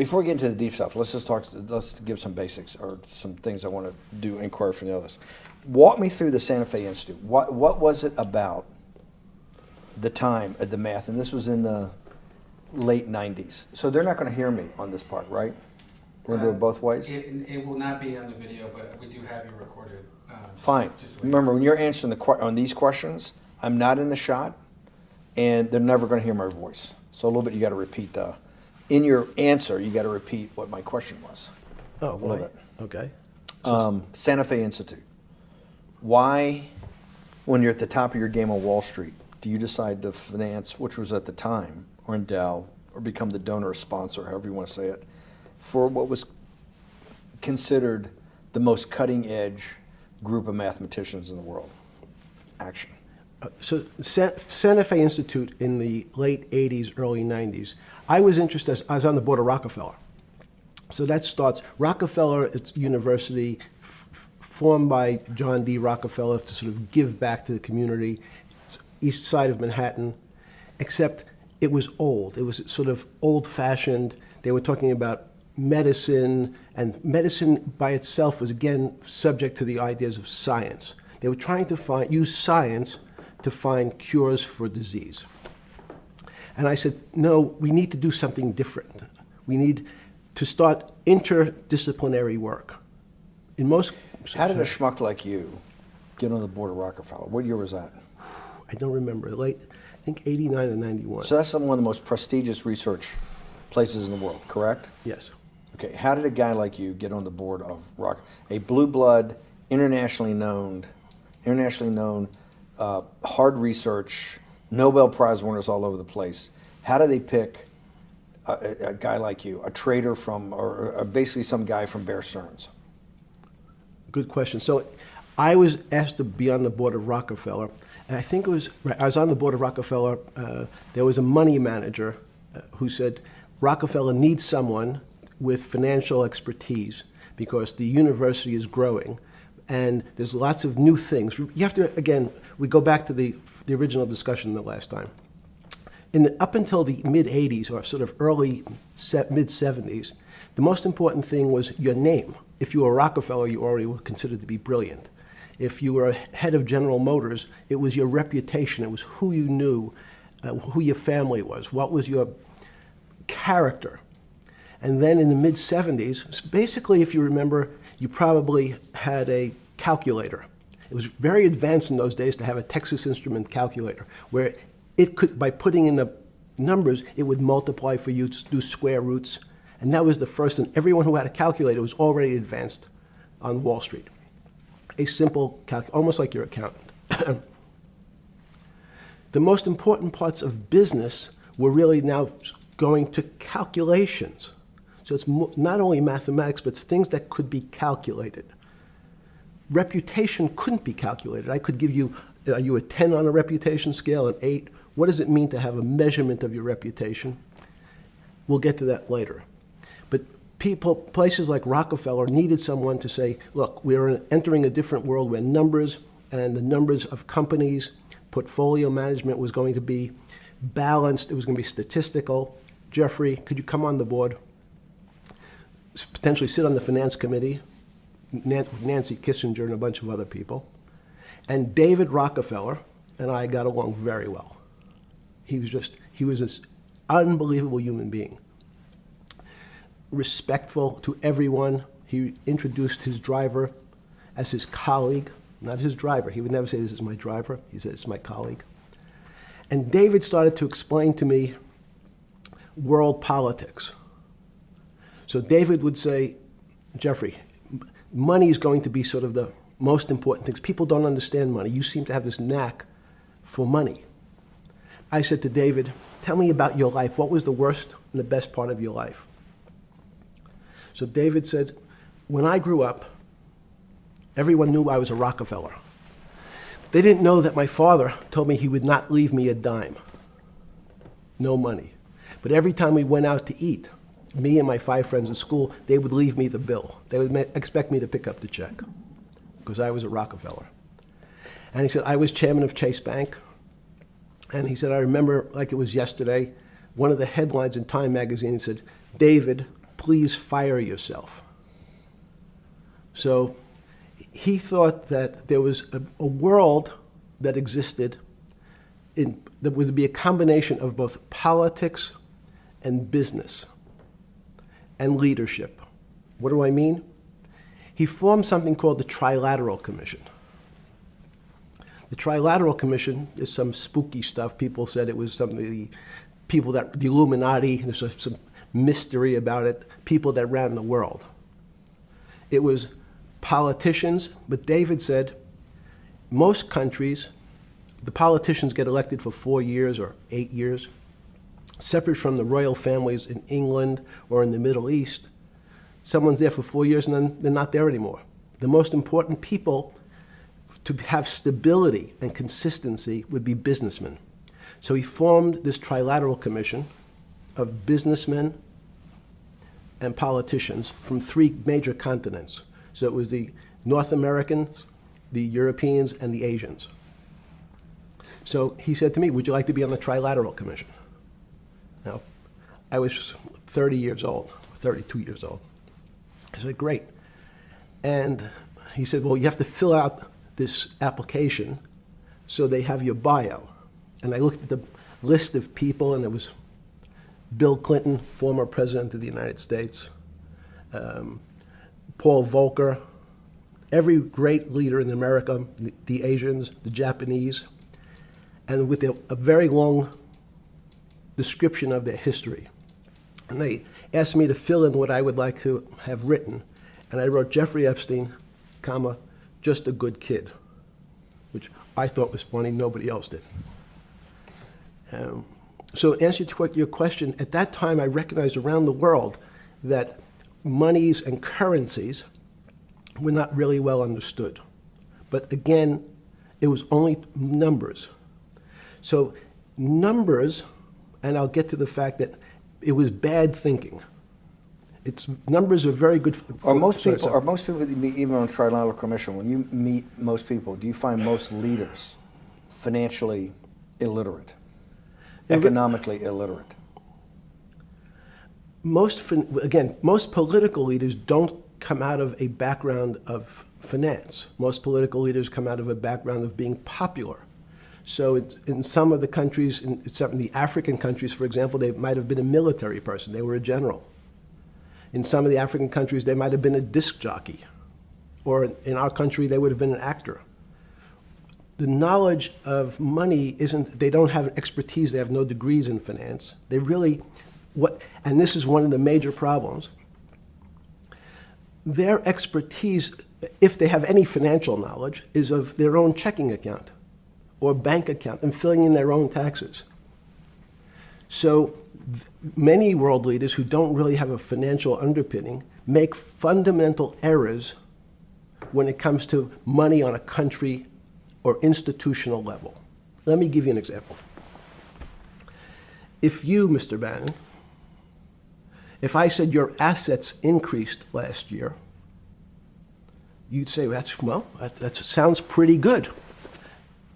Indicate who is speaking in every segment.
Speaker 1: Before we get into the deep stuff, let's give some basics or some things I want to do inquiry from the others. Walk me through the Santa Fe Institute. What was it about the time of the math? And this was in the late 90s. So they're not going to hear me on this part, right? We're going to do it both ways?
Speaker 2: It will not be on the video, but we do have you recorded.
Speaker 1: Fine. Remember, when you're answering on these questions, I'm not in the shot, and they're never going to hear my voice. So a little bit you got to repeat in your answer, you got to repeat what my question was.
Speaker 3: Oh,
Speaker 1: a little bit.
Speaker 3: Okay.
Speaker 1: Santa Fe Institute. Why, when you're at the top of your game on Wall Street, do you decide to finance, which was at the time, or endow, or become the donor or sponsor, however you want to say it, for what was considered the most cutting edge group of mathematicians in the world? Action.
Speaker 3: So Santa Fe Institute in the late 80s, early 90s, I was interested, I was on the board of Rockefeller. So that starts, Rockefeller, it's university formed by John D. Rockefeller to sort of give back to the community. It's east side of Manhattan, except it was old. It was sort of old-fashioned. They were talking about medicine, and medicine by itself was, again, subject to the ideas of science. They were trying to use science to find cures for disease. And I said, no, we need to do something different. We need to start interdisciplinary work. In most...
Speaker 1: How did a schmuck like you get on the board of Rockefeller? What year was that?
Speaker 3: I don't remember. Late, I think 89 or 91.
Speaker 1: So that's one of the most prestigious research places in the world, correct?
Speaker 3: Yes.
Speaker 1: Okay, how did a guy like you get on the board of a blue blood, internationally known, hard research, Nobel Prize winners all over the place? How do they pick a guy like you, a trader from, or basically some guy from Bear Stearns?
Speaker 3: Good question. So I was asked to be on the board of Rockefeller, and I think I was on the board of Rockefeller. There was a money manager who said, Rockefeller needs someone with financial expertise because the university is growing and there's lots of new things. You have to, again, we go back to the original discussion the last time. Up until the mid-'80s or sort of mid-'70s, the most important thing was your name. If you were Rockefeller, you already were considered to be brilliant. If you were head of General Motors, it was your reputation. It was who you knew, who your family was, what was your character. And then in the mid-'70s, basically, if you remember, you probably had a calculator. It was very advanced in those days to have a Texas Instrument calculator, where it could, by putting in the numbers, it would multiply for you to do square roots. And that was the first, and everyone who had a calculator was already advanced on Wall Street. A simple calculator, almost like your accountant. The most important parts of business were really now going to calculations. So it's not only mathematics, but it's things that could be calculated. Reputation couldn't be calculated. I could give you, are you a 10 on a reputation scale, an 8? What does it mean to have a measurement of your reputation? We'll get to that later. But places like Rockefeller needed someone to say, look, we're entering a different world where numbers and the numbers of companies, portfolio management was going to be balanced. It was going to be statistical. Jeffrey, could you come on the board? Potentially sit on the finance committee, Nancy Kissinger and a bunch of other people. And David Rockefeller and I got along very well. He was this unbelievable human being. Respectful to everyone. He introduced his driver as his colleague, not his driver. He would never say, this is my driver. He said, it's my colleague. And David started to explain to me world politics. So David would say, Jeffrey, money is going to be sort of the most important things. People don't understand money. You seem to have this knack for money. I said to David, tell me about your life. What was the worst and the best part of your life? So David said, when I grew up, everyone knew I was a Rockefeller. They didn't know that my father told me he would not leave me a dime. No money. But every time we went out to eat, me and my 5 friends at school, they would leave me the bill. They would expect me to pick up the check because I was a Rockefeller. And he said, I was chairman of Chase Bank. And he said, I remember like it was yesterday, one of the headlines in Time magazine said, David please fire yourself. So he thought that there was a world that existed that would be a combination of both politics and business and leadership. What do I mean? He formed something called the Trilateral Commission. The Trilateral Commission is some spooky stuff. People said it was some of the people that, the Illuminati, there's some mystery about it, people that ran the world. It was politicians, but David said most countries, the politicians get elected for 4 years or 8 years, separate from the royal families in England or in the Middle East. Someone's there for 4 years and then they're not there anymore. The most important people to have stability and consistency would be businessmen. So he formed this Trilateral Commission of businessmen and politicians from 3 major continents. So it was the North Americans, the Europeans, and the Asians. So he said to me, would you like to be on the Trilateral Commission? Now, I was 30 years old, 32 years old. I said, great. And he said, well, you have to fill out this application so they have your bio. And I looked at the list of people, and it was Bill Clinton, former president of the United States, Paul Volcker, every great leader in America, the Asians, the Japanese, and with a very long description of their history. And they asked me to fill in what I would like to have written. And I wrote Jeffrey Epstein, comma, just a good kid, which I thought was funny, nobody else did. So to answer to your question, at that time I recognized around the world that monies and currencies were not really well understood. But again, it was only numbers. So numbers, and I'll get to the fact that it was bad thinking. Numbers are very good.
Speaker 1: Are most people that you meet, even on a Trilateral Commission, when you meet most people, do you find most leaders financially illiterate, economically illiterate? Most political leaders don't come out of a background of finance. Most political leaders come out of a background of being popular. So in some of the countries, in some of the African countries, for example, they might have been a military person. They were a general. In some of the African countries, they might have been a disc jockey. Or in our country, they would have been an actor. The knowledge of money they don't have expertise, they have no degrees in finance. They really, and this is one of the major problems, their expertise, if they have any financial knowledge, is of their own checking account or bank account and filling in their own taxes. So many world leaders who don't really have a financial underpinning make fundamental errors when it comes to money on a country or institutional level. Let me give you an example. If you, Mr. Bannon, if I said your assets increased last year, you'd say, that sounds pretty good.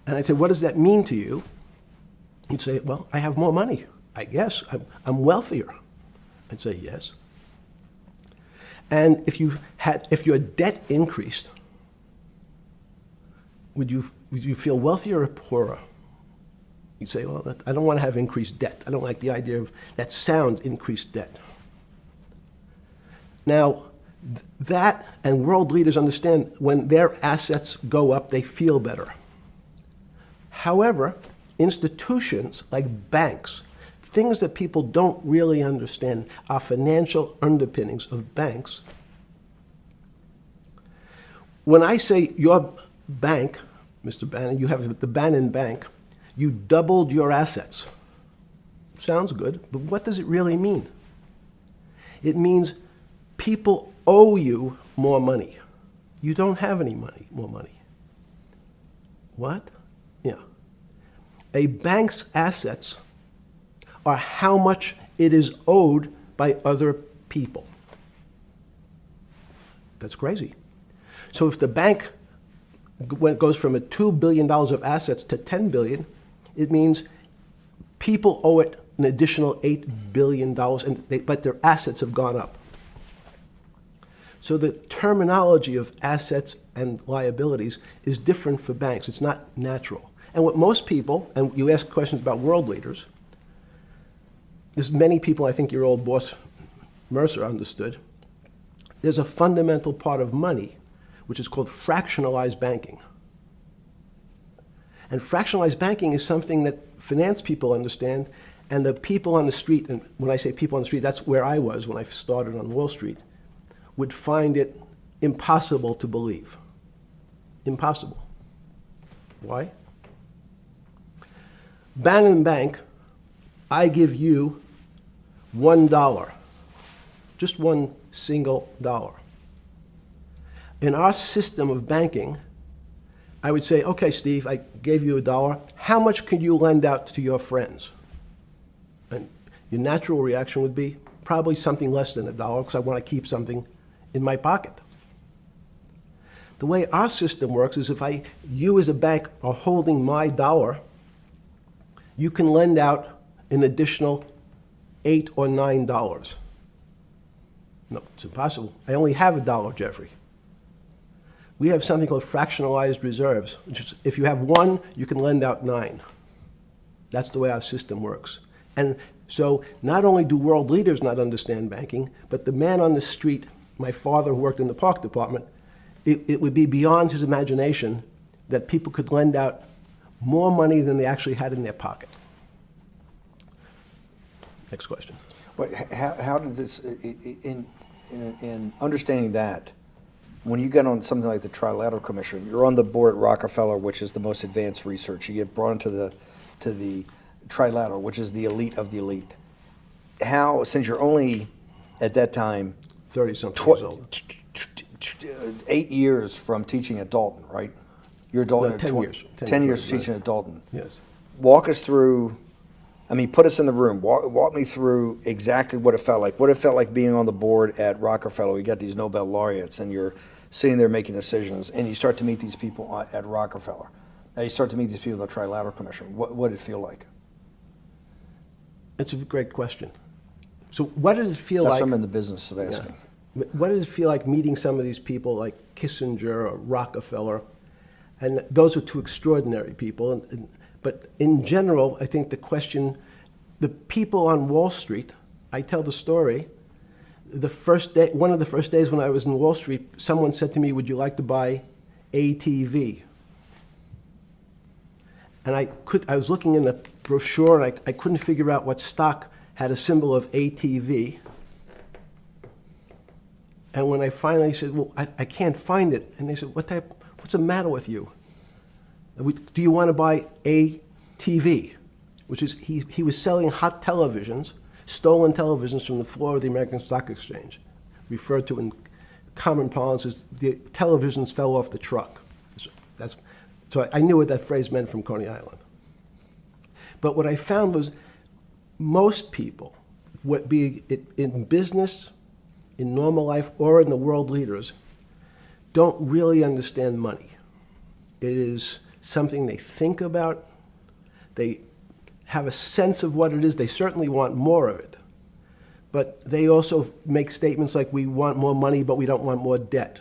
Speaker 1: And I'd say, what does that mean to you? You'd say, well, I have more money. I guess I'm wealthier. I'd say yes. And if your debt increased, would you feel wealthier or poorer? You'd say, well, I don't want to have increased debt. I don't like the idea of that sound, increased debt. Now, that and world leaders understand when their assets go up, they feel better. However, institutions like banks, things that people don't really understand are financial underpinnings of banks. When I say your bank, Mr. Bannon, you have the Bannon Bank, you doubled your assets. Sounds good, but what does it really mean? It means people owe you more money. You don't have any more money. What? Yeah. A bank's assets are how much it is owed by other people. That's crazy. So if the bank goes from $2 billion of assets to $10 billion, it means people owe it an additional $8 billion, but their assets have gone up.
Speaker 3: So the terminology of assets and liabilities is different for banks. It's not natural. And what most people, and you ask questions about world leaders, there's many people, I think your old boss Mercer understood, there's a fundamental part of money which is called fractionalized banking. And fractionalized banking is something that finance people understand, and the people on the street, and when I say people on the street, that's where I was when I started on Wall Street, would find it impossible to believe. Impossible. Why? Bannon Bank, I give you $1, just one single dollar. In our system of banking, I would say, okay, Steve, I gave you $1. How much could you lend out to your friends? And your natural reaction would be probably something less than $1 because I want to keep something in my pocket. The way our system works is if you as a bank are holding my dollar, you can lend out an additional $8 or $9. No, it's impossible. I only have $1, Jeffrey. We have something called fractionalized reserves, which is if you have 1, you can lend out 9. That's the way our system works. And so not only do world leaders not understand banking, but the man on the street, my father who worked in the park department, it would be beyond his imagination that people could lend out more money than they actually had in their pocket. Next question.
Speaker 1: But how did this, in understanding that, when you get on something like the Trilateral Commission, you're on the board at Rockefeller, which is the most advanced research. You get brought into the Trilateral, which is the elite of the elite. How, since you're only at that time
Speaker 3: 30-something years old.
Speaker 1: 8 years from teaching at Dalton, right? You're a Dalton
Speaker 3: No,
Speaker 1: at
Speaker 3: 10
Speaker 1: 20
Speaker 3: years.
Speaker 1: 10 years
Speaker 3: right.
Speaker 1: teaching at Dalton.
Speaker 3: Yes.
Speaker 1: Walk us through, I mean, put us in the room. Walk me through exactly what it felt like. What it felt like being on the board at Rockefeller. You got these Nobel laureates, and you're sitting there making decisions, and you start to meet these people at Rockefeller. Now you start to meet these people at the Trilateral Commission. What did it feel like?
Speaker 3: It's a great question. So what did it feel
Speaker 1: That's
Speaker 3: like?
Speaker 1: what I'm in the business of asking.
Speaker 3: Yeah. What did it feel like meeting some of these people like Kissinger or Rockefeller? And those were two extraordinary people. But in general, I think the question, the people on Wall Street, I tell the story, the first day, one of the first days when I was in Wall Street, someone said to me, would you like to buy ATV? And I was looking in the brochure and I couldn't figure out what stock had a symbol of ATV. And when I finally said, well, I can't find it. And they said, what's the matter with you? Do you want to buy ATV? Which is, he was selling hot televisions, stolen televisions from the floor of the American Stock Exchange, referred to in common parlance as the televisions fell off the truck. So I knew what that phrase meant from Coney Island. But what I found was most people, be it in business, in normal life, or in the world leaders, don't really understand money. It is something they think about. They have a sense of what it is. They certainly want more of it. But they also make statements like, we want more money, but we don't want more debt,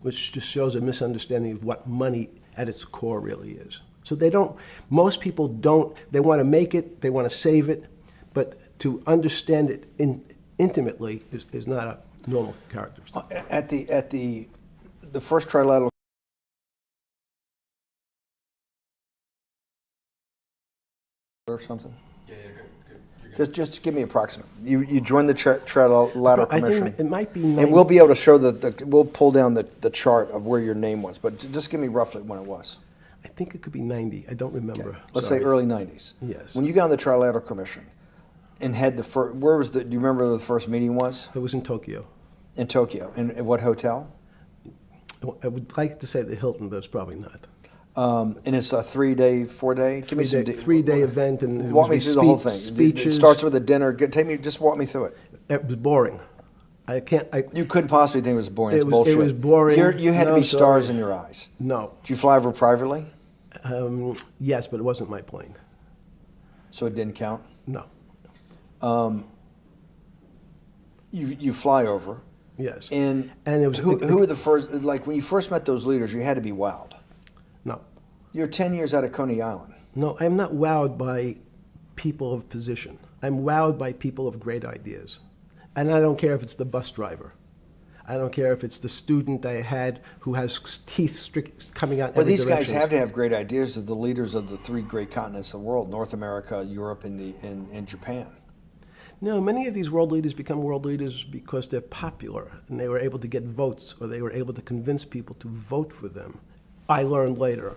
Speaker 3: which just shows a misunderstanding of what money at its core really is. So most people don't, they want to make it, they want to save it, but to understand it intimately is not a normal characteristic.
Speaker 1: At the first Trilateral or something?
Speaker 2: Yeah, you're good.
Speaker 1: Just give me approximate. You joined the Trilateral
Speaker 3: I
Speaker 1: Commission.
Speaker 3: think it might be
Speaker 1: And we'll be able to show we'll pull down the chart of where your name was, but just give me roughly when it was.
Speaker 3: I think it could be 90. I don't remember.
Speaker 1: Okay. Let's say early 90s.
Speaker 3: Yes.
Speaker 1: When you got on the Trilateral Commission and had the first, do you remember where the first meeting was?
Speaker 3: It was in Tokyo.
Speaker 1: In Tokyo. And at what hotel?
Speaker 3: I would like to say the Hilton, but it's probably not.
Speaker 1: And it's a 3-day, 4-day? Give me some
Speaker 3: Three-day event, and it
Speaker 1: walk
Speaker 3: was
Speaker 1: me through the whole thing.
Speaker 3: Speeches.
Speaker 1: It starts with a dinner. Just walk me through it.
Speaker 3: It was boring.
Speaker 1: You couldn't possibly think it was boring. It's bullshit.
Speaker 3: It was boring.
Speaker 1: You had to be stars in your eyes.
Speaker 3: No.
Speaker 1: Did you fly over privately?
Speaker 3: Yes, but it wasn't my plane.
Speaker 1: So it didn't count?
Speaker 3: No.
Speaker 1: You fly over.
Speaker 3: Yes.
Speaker 1: And
Speaker 3: it was
Speaker 1: who were the first, like when you first met those leaders, you had to be wowed.
Speaker 3: No.
Speaker 1: You're 10 years out of Coney Island.
Speaker 3: No, I'm not wowed by people of position. I'm wowed by people of great ideas. And I don't care if it's the bus driver. I don't care if it's the student I had who has teeth coming out in
Speaker 1: Well,
Speaker 3: every
Speaker 1: these
Speaker 3: direction.
Speaker 1: guys have to have great ideas. They're the leaders of the three great continents of the world: North America, Europe, and Japan.
Speaker 3: No, many of these world leaders become world leaders because they're popular and they were able to get votes, or they were able to convince people to vote for them. I learned later.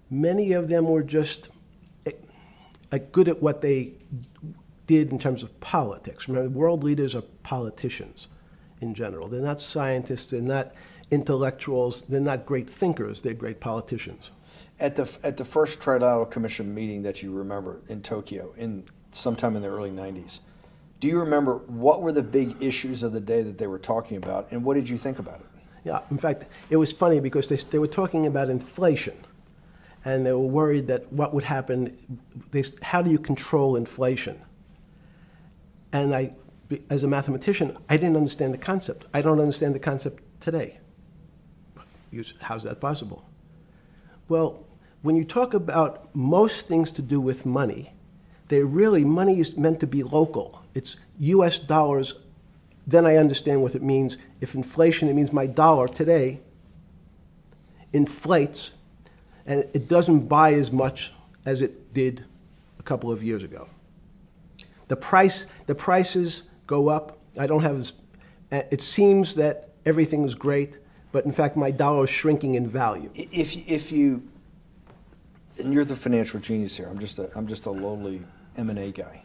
Speaker 3: Many of them were just good at what they did in terms of politics. Remember, world leaders are politicians in general. They're not scientists, they're not intellectuals, they're not great thinkers, they're great politicians.
Speaker 1: At the first Trilateral Commission meeting that you remember in Tokyo, sometime in the early 90s, do you remember what were the big issues of the day that they were talking about, and what did you think about it?
Speaker 3: Yeah, in fact, it was funny because they were talking about inflation, and they were worried that what would happen, how do you control inflation? And as a mathematician, I didn't understand the concept. I don't understand the concept today. How's that possible? Well, when you talk about most things to do with money, money is meant to be local. It's US dollars. Then I understand what it means. If inflation, it means my dollar today inflates, and it doesn't buy as much as it did a couple of years ago. The prices go up. I don't have it seems that everything is great, but in fact my dollar is shrinking in value.
Speaker 1: If you, and you're the financial genius here. I'm just a lowly M&A guy.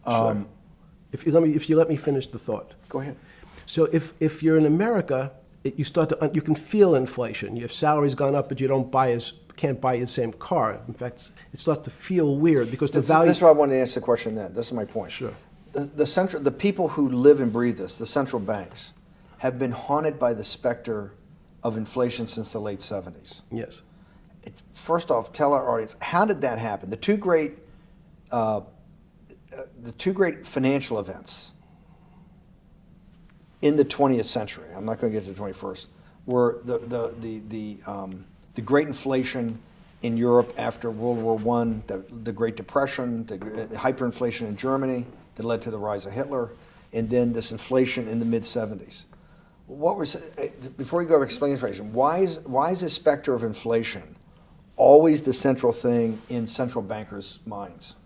Speaker 3: Sure. If you let me finish the thought.
Speaker 1: Go ahead.
Speaker 3: So if you're in America, you can feel inflation. Your salary's gone up, but you can't buy the same car. In fact, it starts to feel weird because the value.
Speaker 1: That's why I wanted to ask the question then. This is my point.
Speaker 3: Sure.
Speaker 1: The people who live and breathe this, the central banks, have been haunted by the specter of inflation since the late 70s.
Speaker 3: Yes.
Speaker 1: First off, tell our audience, how did that happen? The two great financial events in the 20th century, I'm not going to get to the 21st, were the great inflation in Europe after World War I, the Great Depression, the hyperinflation in Germany that led to the rise of Hitler, and then this inflation in the mid-70s. Before you go explain inflation, why is the specter of inflation always the central thing in central bankers' minds?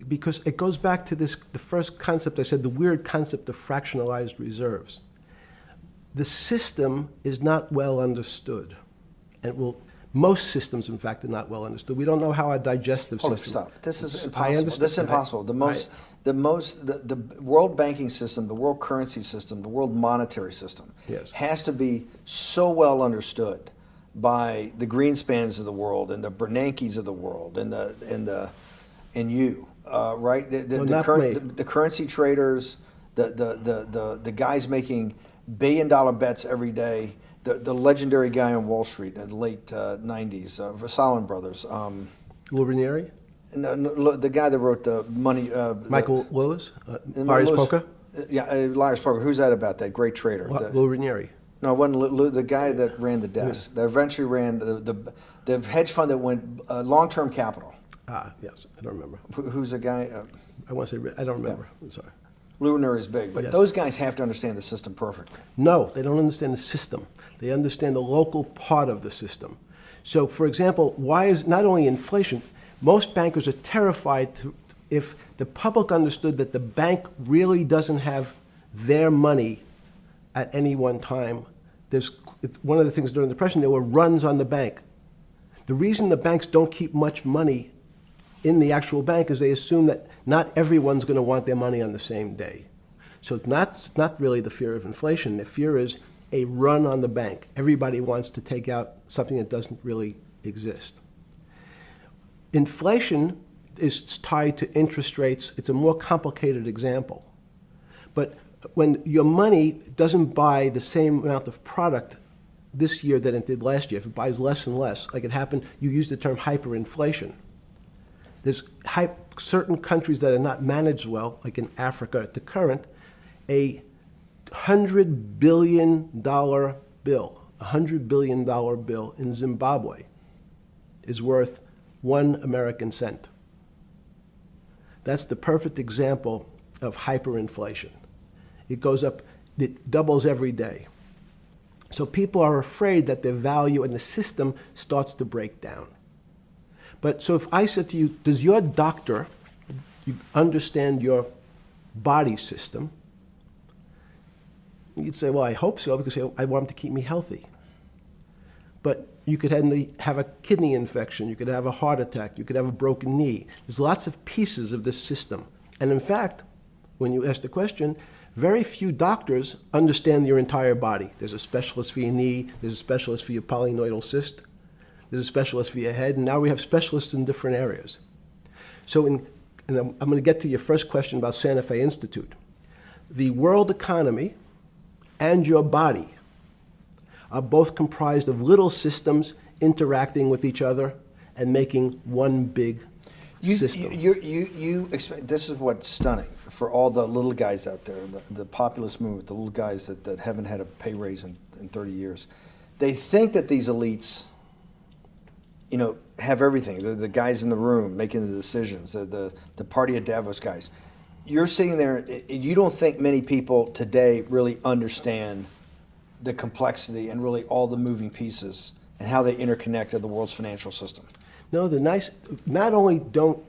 Speaker 3: Because it goes back to the first concept I said, the weird concept of fractionalized reserves. The system is not well understood. And most systems, in fact, are not well understood. We don't know how our digestive system.
Speaker 1: Stop. This is impossible.
Speaker 3: I understand.
Speaker 1: This is impossible. The world banking system, the world currency system, the world monetary system
Speaker 3: Yes.
Speaker 1: has to be so well understood by the Greenspans of the world and the Bernankes of the world and you, right? The currency traders, the guys making billion-dollar bets every day. The legendary guy on Wall Street in the late 90s, Salomon Brothers.
Speaker 3: Lou Ranieri?
Speaker 1: No, the guy that wrote the money.
Speaker 3: Michael Lewis? Lars Poker?
Speaker 1: Yeah, Lars Poker. Who's that about? That great trader.
Speaker 3: Lou Ranieri.
Speaker 1: No, it wasn't Lou, the guy that ran the desk. That eventually ran the hedge fund that went long-term capital.
Speaker 3: Ah, yes, I don't remember.
Speaker 1: Who's the guy?
Speaker 3: I want to say, I don't remember. I'm sorry.
Speaker 1: Lou Ranieri is big, but
Speaker 3: Yes.
Speaker 1: those guys have to understand the system perfectly.
Speaker 3: No, they don't understand the system. They understand the local part of the system. So, for example, why is not only inflation, most bankers are terrified if the public understood that the bank really doesn't have their money at any one time. It's one of the things during the Depression, there were runs on the bank. The reason the banks don't keep much money in the actual bank is they assume that not everyone's going to want their money on the same day. So it's not really the fear of inflation. The fear is a run on the bank. Everybody wants to take out something that doesn't really exist. Inflation is tied to interest rates. It's a more complicated example. But when your money doesn't buy the same amount of product this year than it did last year, if it buys less and less, like it happened, you use the term hyperinflation. There's certain countries that are not managed well, like in Africa at the current, A $100 billion bill, $100 billion bill in Zimbabwe is worth 1 American cent. That's the perfect example of hyperinflation. It goes up, it doubles every day. So people are afraid that their value in the system starts to break down. But so if I said to you, does your doctor understand your body system? You'd say, well, I hope so, because I want him to keep me healthy. But you could have a kidney infection, you could have a heart attack, you could have a broken knee. There's lots of pieces of this system. And in fact, when you ask the question, very few doctors understand your entire body. There's a specialist for your knee, there's a specialist for your polynoidal cyst, there's a specialist for your head, and now we have specialists in different areas. So and I'm going to get to your first question about Santa Fe Institute. The world economy and your body are both comprised of little systems interacting with each other and making one big system.
Speaker 1: This is what's stunning for all the little guys out there, the populist movement, the little guys that haven't had a pay raise in 30 years. They think that these elites, have everything. They're the guys in the room making the decisions, the party of Davos guys. You're sitting there, you don't think many people today really understand the complexity and really all the moving pieces and how they interconnect to the world's financial system.
Speaker 3: No, not only don't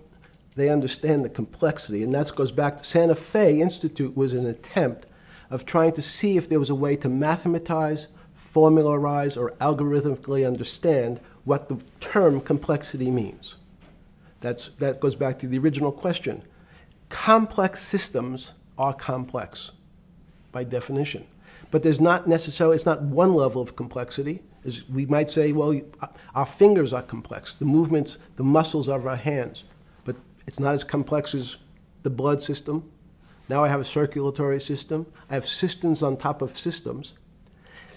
Speaker 3: they understand the complexity, and that goes back to Santa Fe Institute was an attempt of trying to see if there was a way to mathematize, formularize, or algorithmically understand what the term complexity means. That goes back to the original question. Complex systems are complex by definition. But there's not necessarily, it's not one level of complexity. As we might say, well, our fingers are complex, the movements, the muscles of our hands, but it's not as complex as the blood system. Now I have a circulatory system. I have systems on top of systems,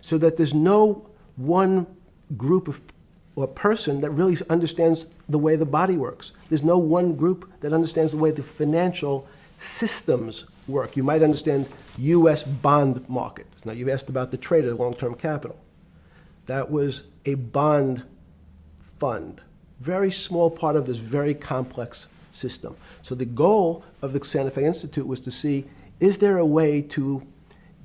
Speaker 3: so that there's no one group of or person that really understands the way the body works. There's no one group that understands the way the financial systems work. You might understand U.S. bond market. Now, you've asked about the trade of long-term capital. That was a bond fund, very small part of this very complex system. So the goal of the Santa Fe Institute was to see, is there a way to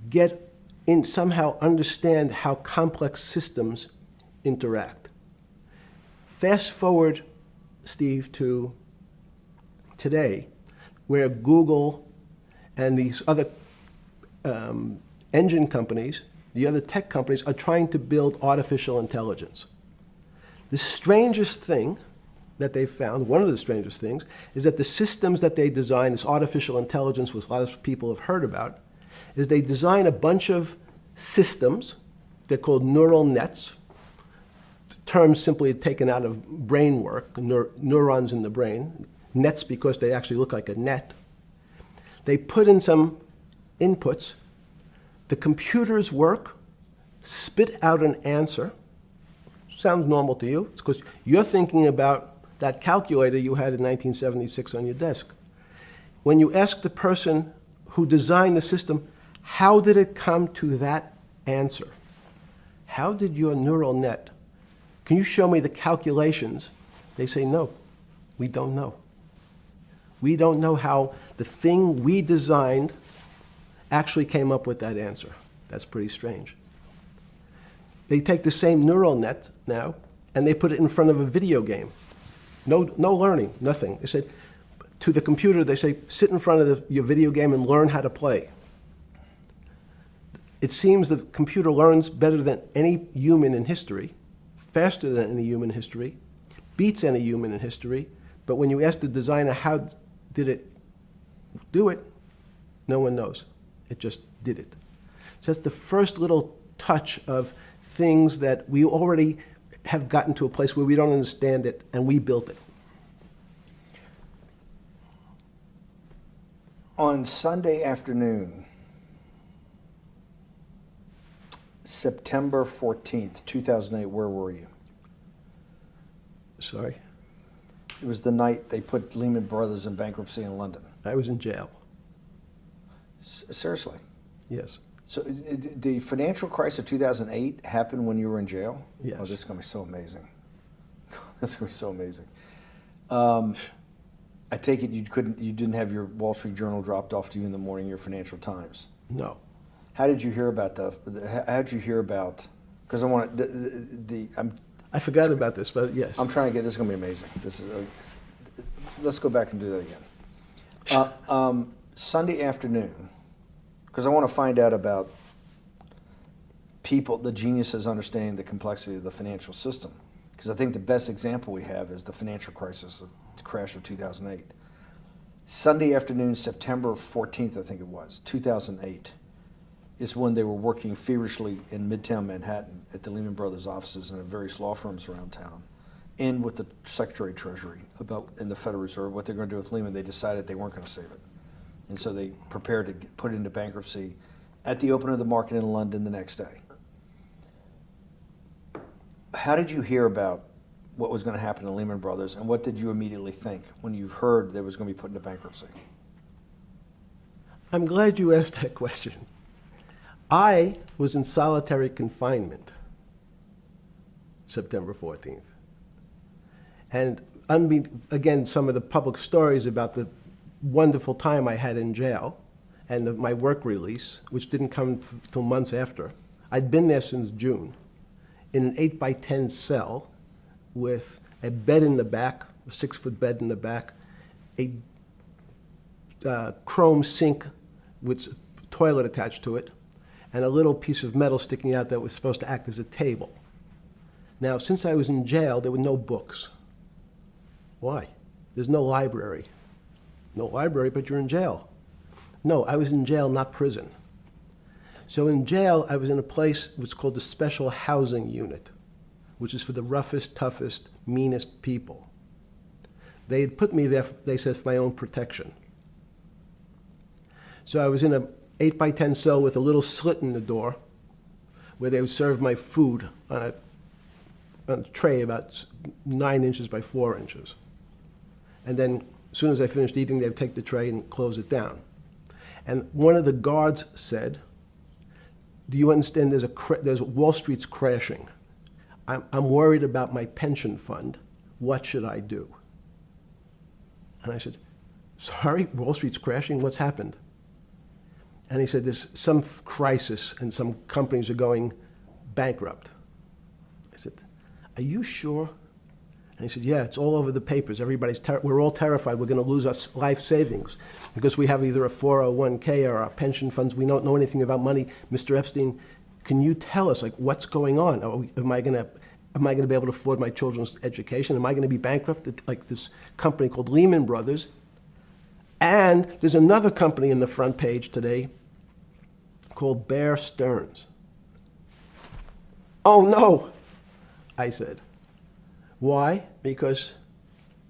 Speaker 3: get in, somehow understand how complex systems interact? Fast forward, Steve, to today, where Google and these other engine companies, the other tech companies, are trying to build artificial intelligence. The strangest thing that they found, one of the strangest things, is that the systems that they design, this artificial intelligence, which a lot of people have heard about, is they design a bunch of systems. They're called neural nets. Terms simply taken out of brain work, neurons in the brain. Nets because they actually look like a net. They put in some inputs. The computers work, spit out an answer. Sounds normal to you. It's because you're thinking about that calculator you had in 1976 on your desk. When you ask the person who designed the system, how did it come to that answer? How did your neural net, can you show me the calculations? They say, no, we don't know. We don't know how the thing we designed actually came up with that answer. That's pretty strange. They take the same neural net now and they put it in front of a video game. No learning, nothing. They said to the computer, they say, sit in front of your video game and learn how to play. It seems the computer learns better than any human in history, faster than any human in history, beats any human in history, but when you ask the designer how did it do it, no one knows. It just did it. So that's the first little touch of things that we already have gotten to a place where we don't understand it, and we built it.
Speaker 1: On Sunday afternoon, September 14th, 2008, where were you?
Speaker 3: Sorry?
Speaker 1: It was the night they put Lehman Brothers in bankruptcy in London.
Speaker 3: I was in jail.
Speaker 1: Seriously.
Speaker 3: Yes.
Speaker 1: So the financial crisis of 2008 happened when you were in jail?
Speaker 3: Yes.
Speaker 1: Oh, this is going to be so amazing. This is going to be so amazing. I take it you didn't have your Wall Street Journal dropped off to you in the morning, your Financial Times.
Speaker 3: No.
Speaker 1: How did you hear about how did you hear about, because I want
Speaker 3: I forgot about this, but yes.
Speaker 1: I'm trying to get, this is going to be amazing. This is, let's go back and do that again. Sunday afternoon, because I want to find out about people, the geniuses understanding the complexity of the financial system. Because I think the best example we have is the financial crisis, the crash of 2008. Sunday afternoon, September 14th, I think it was, 2008, is when they were working feverishly in Midtown Manhattan at the Lehman Brothers offices and at various law firms around town, and with the Secretary of Treasury and the Federal Reserve, what they're going to do with Lehman. They decided they weren't going to save it. And so they prepared to put it into bankruptcy at the opening of the market in London the next day. How did you hear about what was going to happen to Lehman Brothers, and what did you immediately think when you heard that it was going to be put into bankruptcy?
Speaker 3: I'm glad you asked that question. I was in solitary confinement September 14th. And again, some of the public stories about the wonderful time I had in jail and my work release, which didn't come till months after. I'd been there since June in an 8x10 cell with a bed in the back, a 6-foot bed in the back, a chrome sink with a toilet attached to it, and a little piece of metal sticking out that was supposed to act as a table. Now, since I was in jail, there were no books. Why? There's no library. No library, but you're in jail. No, I was in jail, not prison. So in jail, I was in a place which was called the Special Housing Unit, which is for the roughest, toughest, meanest people. They had put me there, they said, for my own protection. So I was in a 8x10 cell with a little slit in the door where they would serve my food on a tray about 9 inches by 4 inches. And then as soon as I finished eating, they would take the tray and close it down. And one of the guards said, do you understand there's Wall Street's crashing. I'm worried about my pension fund. What should I do? And I said, sorry, Wall Street's crashing? What's happened? And he said, there's some crisis and some companies are going bankrupt. I said, are you sure? And he said, yeah, it's all over the papers. We're all terrified we're going to lose our life savings because we have either a 401k or our pension funds. We don't know anything about money. Mr. Epstein, can you tell us, like, what's going on? Am I going to be able to afford my children's education? Am I going to be bankrupt like this company called Lehman Brothers? And there's another company in the front page today called Bear Stearns. Oh, no, I said. Why? Because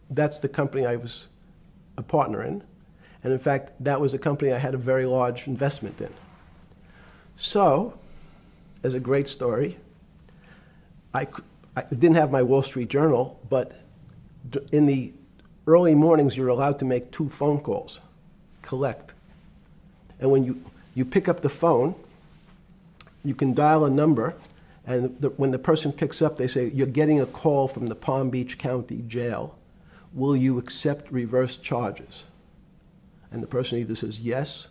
Speaker 3: that's the company I was a partner in. And in fact, that was a company I had a very large investment in. So, as a great story, I didn't have my Wall Street Journal, but in the early mornings, you're allowed to make 2 phone calls, collect. And when you pick up the phone, you can dial a number, and when the person picks up, they say, you're getting a call from the Palm Beach County Jail. Will you accept reverse charges? And the person either says yes,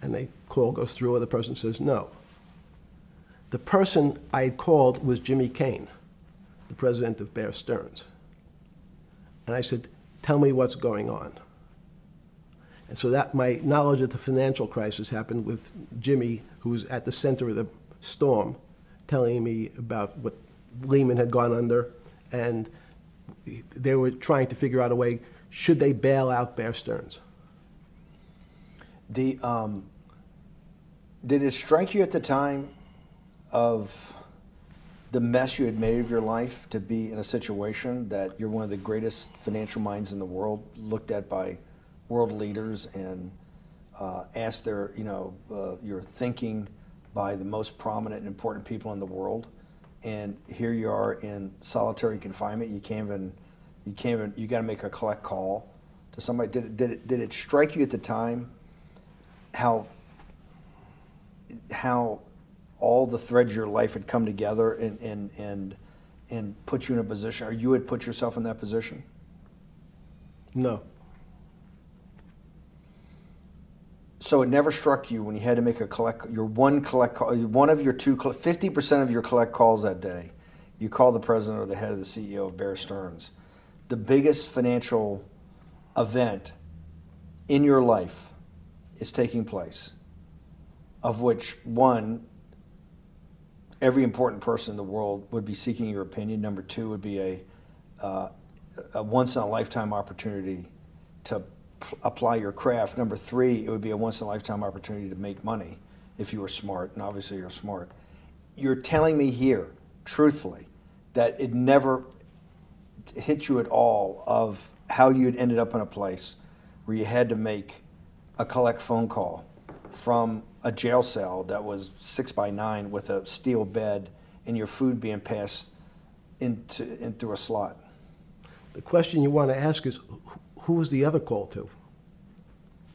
Speaker 3: and the call goes through, or the person says no. The person I had called was Jimmy Kane, the president of Bear Stearns. And I said, tell me what's going on. And so that my knowledge of the financial crisis happened with Jimmy, who was at the center of the storm, telling me about what Lehman had gone under, and they were trying to figure out a way, should they bail out Bear Stearns?
Speaker 1: Did it strike you at the time of the mess you had made of your life to be in a situation that you're one of the greatest financial minds in the world, looked at by world leaders and asked your thinking by the most prominent and important people in the world, and here you are in solitary confinement. You got to make a collect call to somebody. Did it strike you at the time how all the threads of your life had come together and put you in a position, or you had put yourself in that position?
Speaker 3: No.
Speaker 1: So it never struck you when you had to make one of your 50% of your collect calls that day, you call the president or the head of the CEO of Bear Stearns. The biggest financial event in your life is taking place, of which one, every important person in the world would be seeking your opinion. Number two would be a once-in-a-lifetime opportunity to apply your craft. Number three, it would be a once-in-a-lifetime opportunity to make money if you were smart, and obviously you're smart. You're telling me here, truthfully, that it never hit you at all of how you'd ended up in a place where you had to make a collect phone call from a jail cell that was 6x9 with a steel bed and your food being passed in through a slot.
Speaker 3: The question you want to ask is, who was the other call to?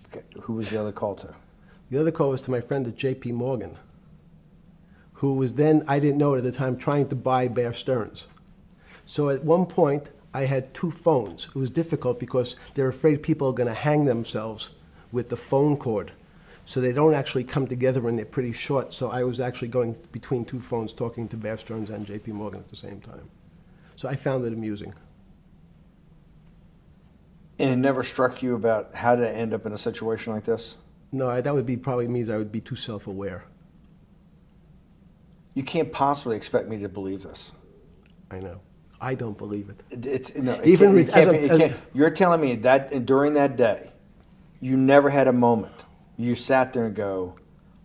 Speaker 1: Okay. Who was the other call to?
Speaker 3: The other call was to my friend at J.P. Morgan, who was then, I didn't know it at the time, trying to buy Bear Stearns. So at one point, I had two phones. It was difficult because they're afraid people are going to hang themselves with the phone cord. So they don't actually come together and they're pretty short. So I was actually going between two phones talking to Bear Stearns and J.P. Morgan at the same time. So I found it amusing.
Speaker 1: And it never struck you about how to end up in a situation like this?
Speaker 3: No, that would be probably means I would be too self-aware.
Speaker 1: You can't possibly expect me to believe this.
Speaker 3: I know. I don't believe it.
Speaker 1: You're telling me that during that day, you never had a moment. You sat there and go,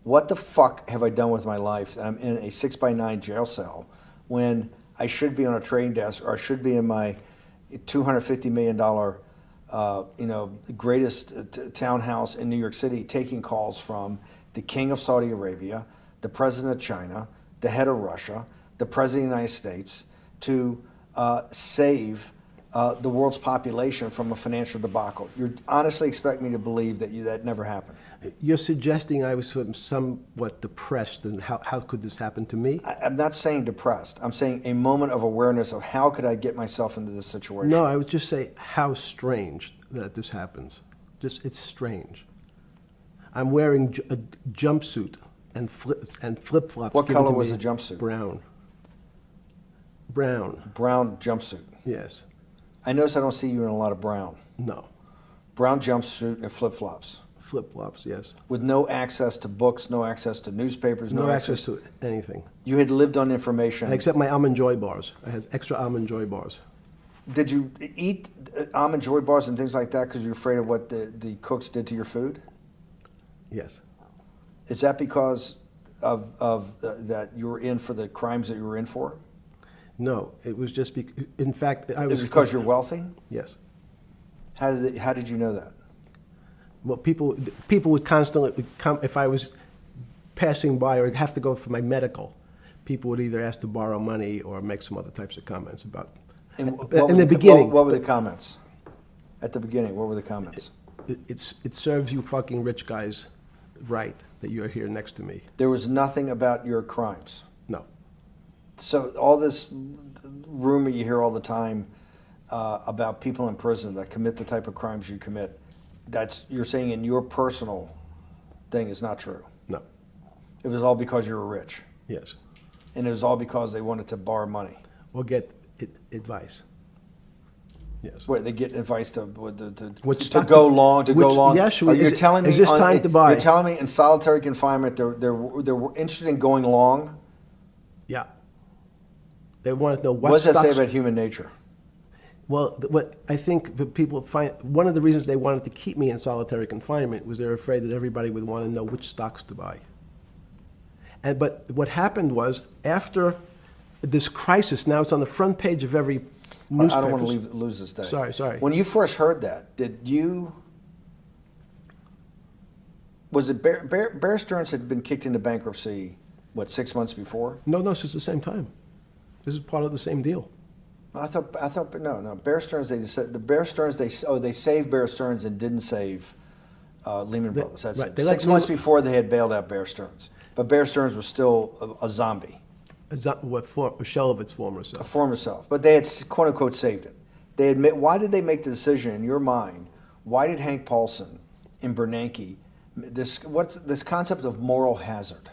Speaker 1: what the fuck have I done with my life that I'm in a 6x9 jail cell when I should be on a trading desk or I should be in my $250 million greatest townhouse in New York City taking calls from the king of Saudi Arabia, the president of China, the head of Russia, the president of the United States to save the world's population from a financial debacle. You honestly expect me to believe that that never happened?
Speaker 3: You're suggesting I was sort of somewhat depressed, and how could this happen to me?
Speaker 1: I'm not saying depressed. I'm saying a moment of awareness of how could I get myself into this situation.
Speaker 3: No, I would just say how strange that this happens. It's strange. I'm wearing a jumpsuit and flip-flops.
Speaker 1: What color was the jumpsuit?
Speaker 3: Brown. Brown.
Speaker 1: Brown jumpsuit.
Speaker 3: Yes.
Speaker 1: I notice I don't see you in a lot of brown.
Speaker 3: No.
Speaker 1: Brown jumpsuit and flip-flops.
Speaker 3: Flip-flops, yes.
Speaker 1: With no access to books, no access to newspapers,
Speaker 3: no access to anything.
Speaker 1: You had lived on information.
Speaker 3: Except my Almond Joy bars. I had extra Almond Joy bars.
Speaker 1: Did you eat Almond Joy bars and things like that because you're afraid of what the cooks did to your food?
Speaker 3: Yes.
Speaker 1: Is that because of that you were in for the crimes that you were in for?
Speaker 3: No, it was just in fact, I was...
Speaker 1: Is it because you're wealthy?
Speaker 3: Yes.
Speaker 1: How did you know that?
Speaker 3: Well, people would constantly come, if I was passing by or have to go for my medical, people would either ask to borrow money or make some other types of comments about...
Speaker 1: In
Speaker 3: the beginning...
Speaker 1: What were the comments? At the beginning, what were the comments?
Speaker 3: It serves you fucking rich guys right that you're here next to me.
Speaker 1: There was nothing about your crimes?
Speaker 3: No.
Speaker 1: So all this rumor you hear all the time about people in prison that commit the type of crimes you commit, you're saying in your personal thing is not true?
Speaker 3: No.
Speaker 1: It was all because you were rich?
Speaker 3: Yes.
Speaker 1: And it was all because they wanted to borrow money?
Speaker 3: Or get advice. Yes.
Speaker 1: What, they get advice to go long?
Speaker 3: Yes,
Speaker 1: you're telling me
Speaker 3: is this time to buy?
Speaker 1: You're telling me in solitary confinement they're interested in going long?
Speaker 3: Yeah. They want to know what
Speaker 1: does that say about human nature?
Speaker 3: Well, what I think the people find, one of the reasons they wanted to keep me in solitary confinement was they're afraid that everybody would want to know which stocks to buy. But what happened was, after this crisis, now it's on the front page of every newspaper.
Speaker 1: I don't want to lose this day.
Speaker 3: Sorry.
Speaker 1: When you first heard that, was it Bear Stearns had been kicked into bankruptcy, what, 6 months before?
Speaker 3: No, this is the same time. This is part of the same deal.
Speaker 1: I thought, no. Bear Stearns, they saved Bear Stearns and didn't save Lehman Brothers. That's
Speaker 3: right.
Speaker 1: it.
Speaker 3: They let
Speaker 1: 6 months before they had bailed out Bear Stearns. But Bear Stearns was still a zombie,
Speaker 3: A shell of its former
Speaker 1: a
Speaker 3: self.
Speaker 1: former self. But they had, quote unquote, saved it. They admit, why did they make the decision in your mind? Why did Hank Paulson and Bernanke, what's this concept of moral hazard?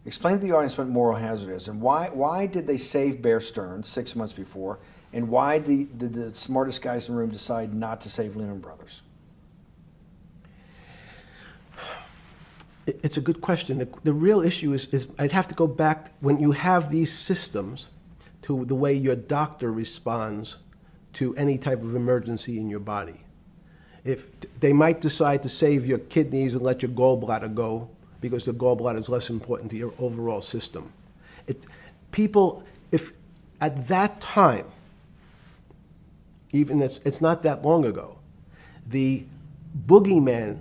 Speaker 1: Explain to the audience what moral hazard is, and why did they save Bear Stearns 6 months before, and why did the smartest guys in the room decide not to save Lehman Brothers?
Speaker 3: It's a good question. The real issue is I'd have to go back when you have these systems to the way your doctor responds to any type of emergency in your body. If they might decide to save your kidneys and let your gallbladder go because the gallbladder is less important to your overall system. People, if at that time, even it's not that long ago, the boogeyman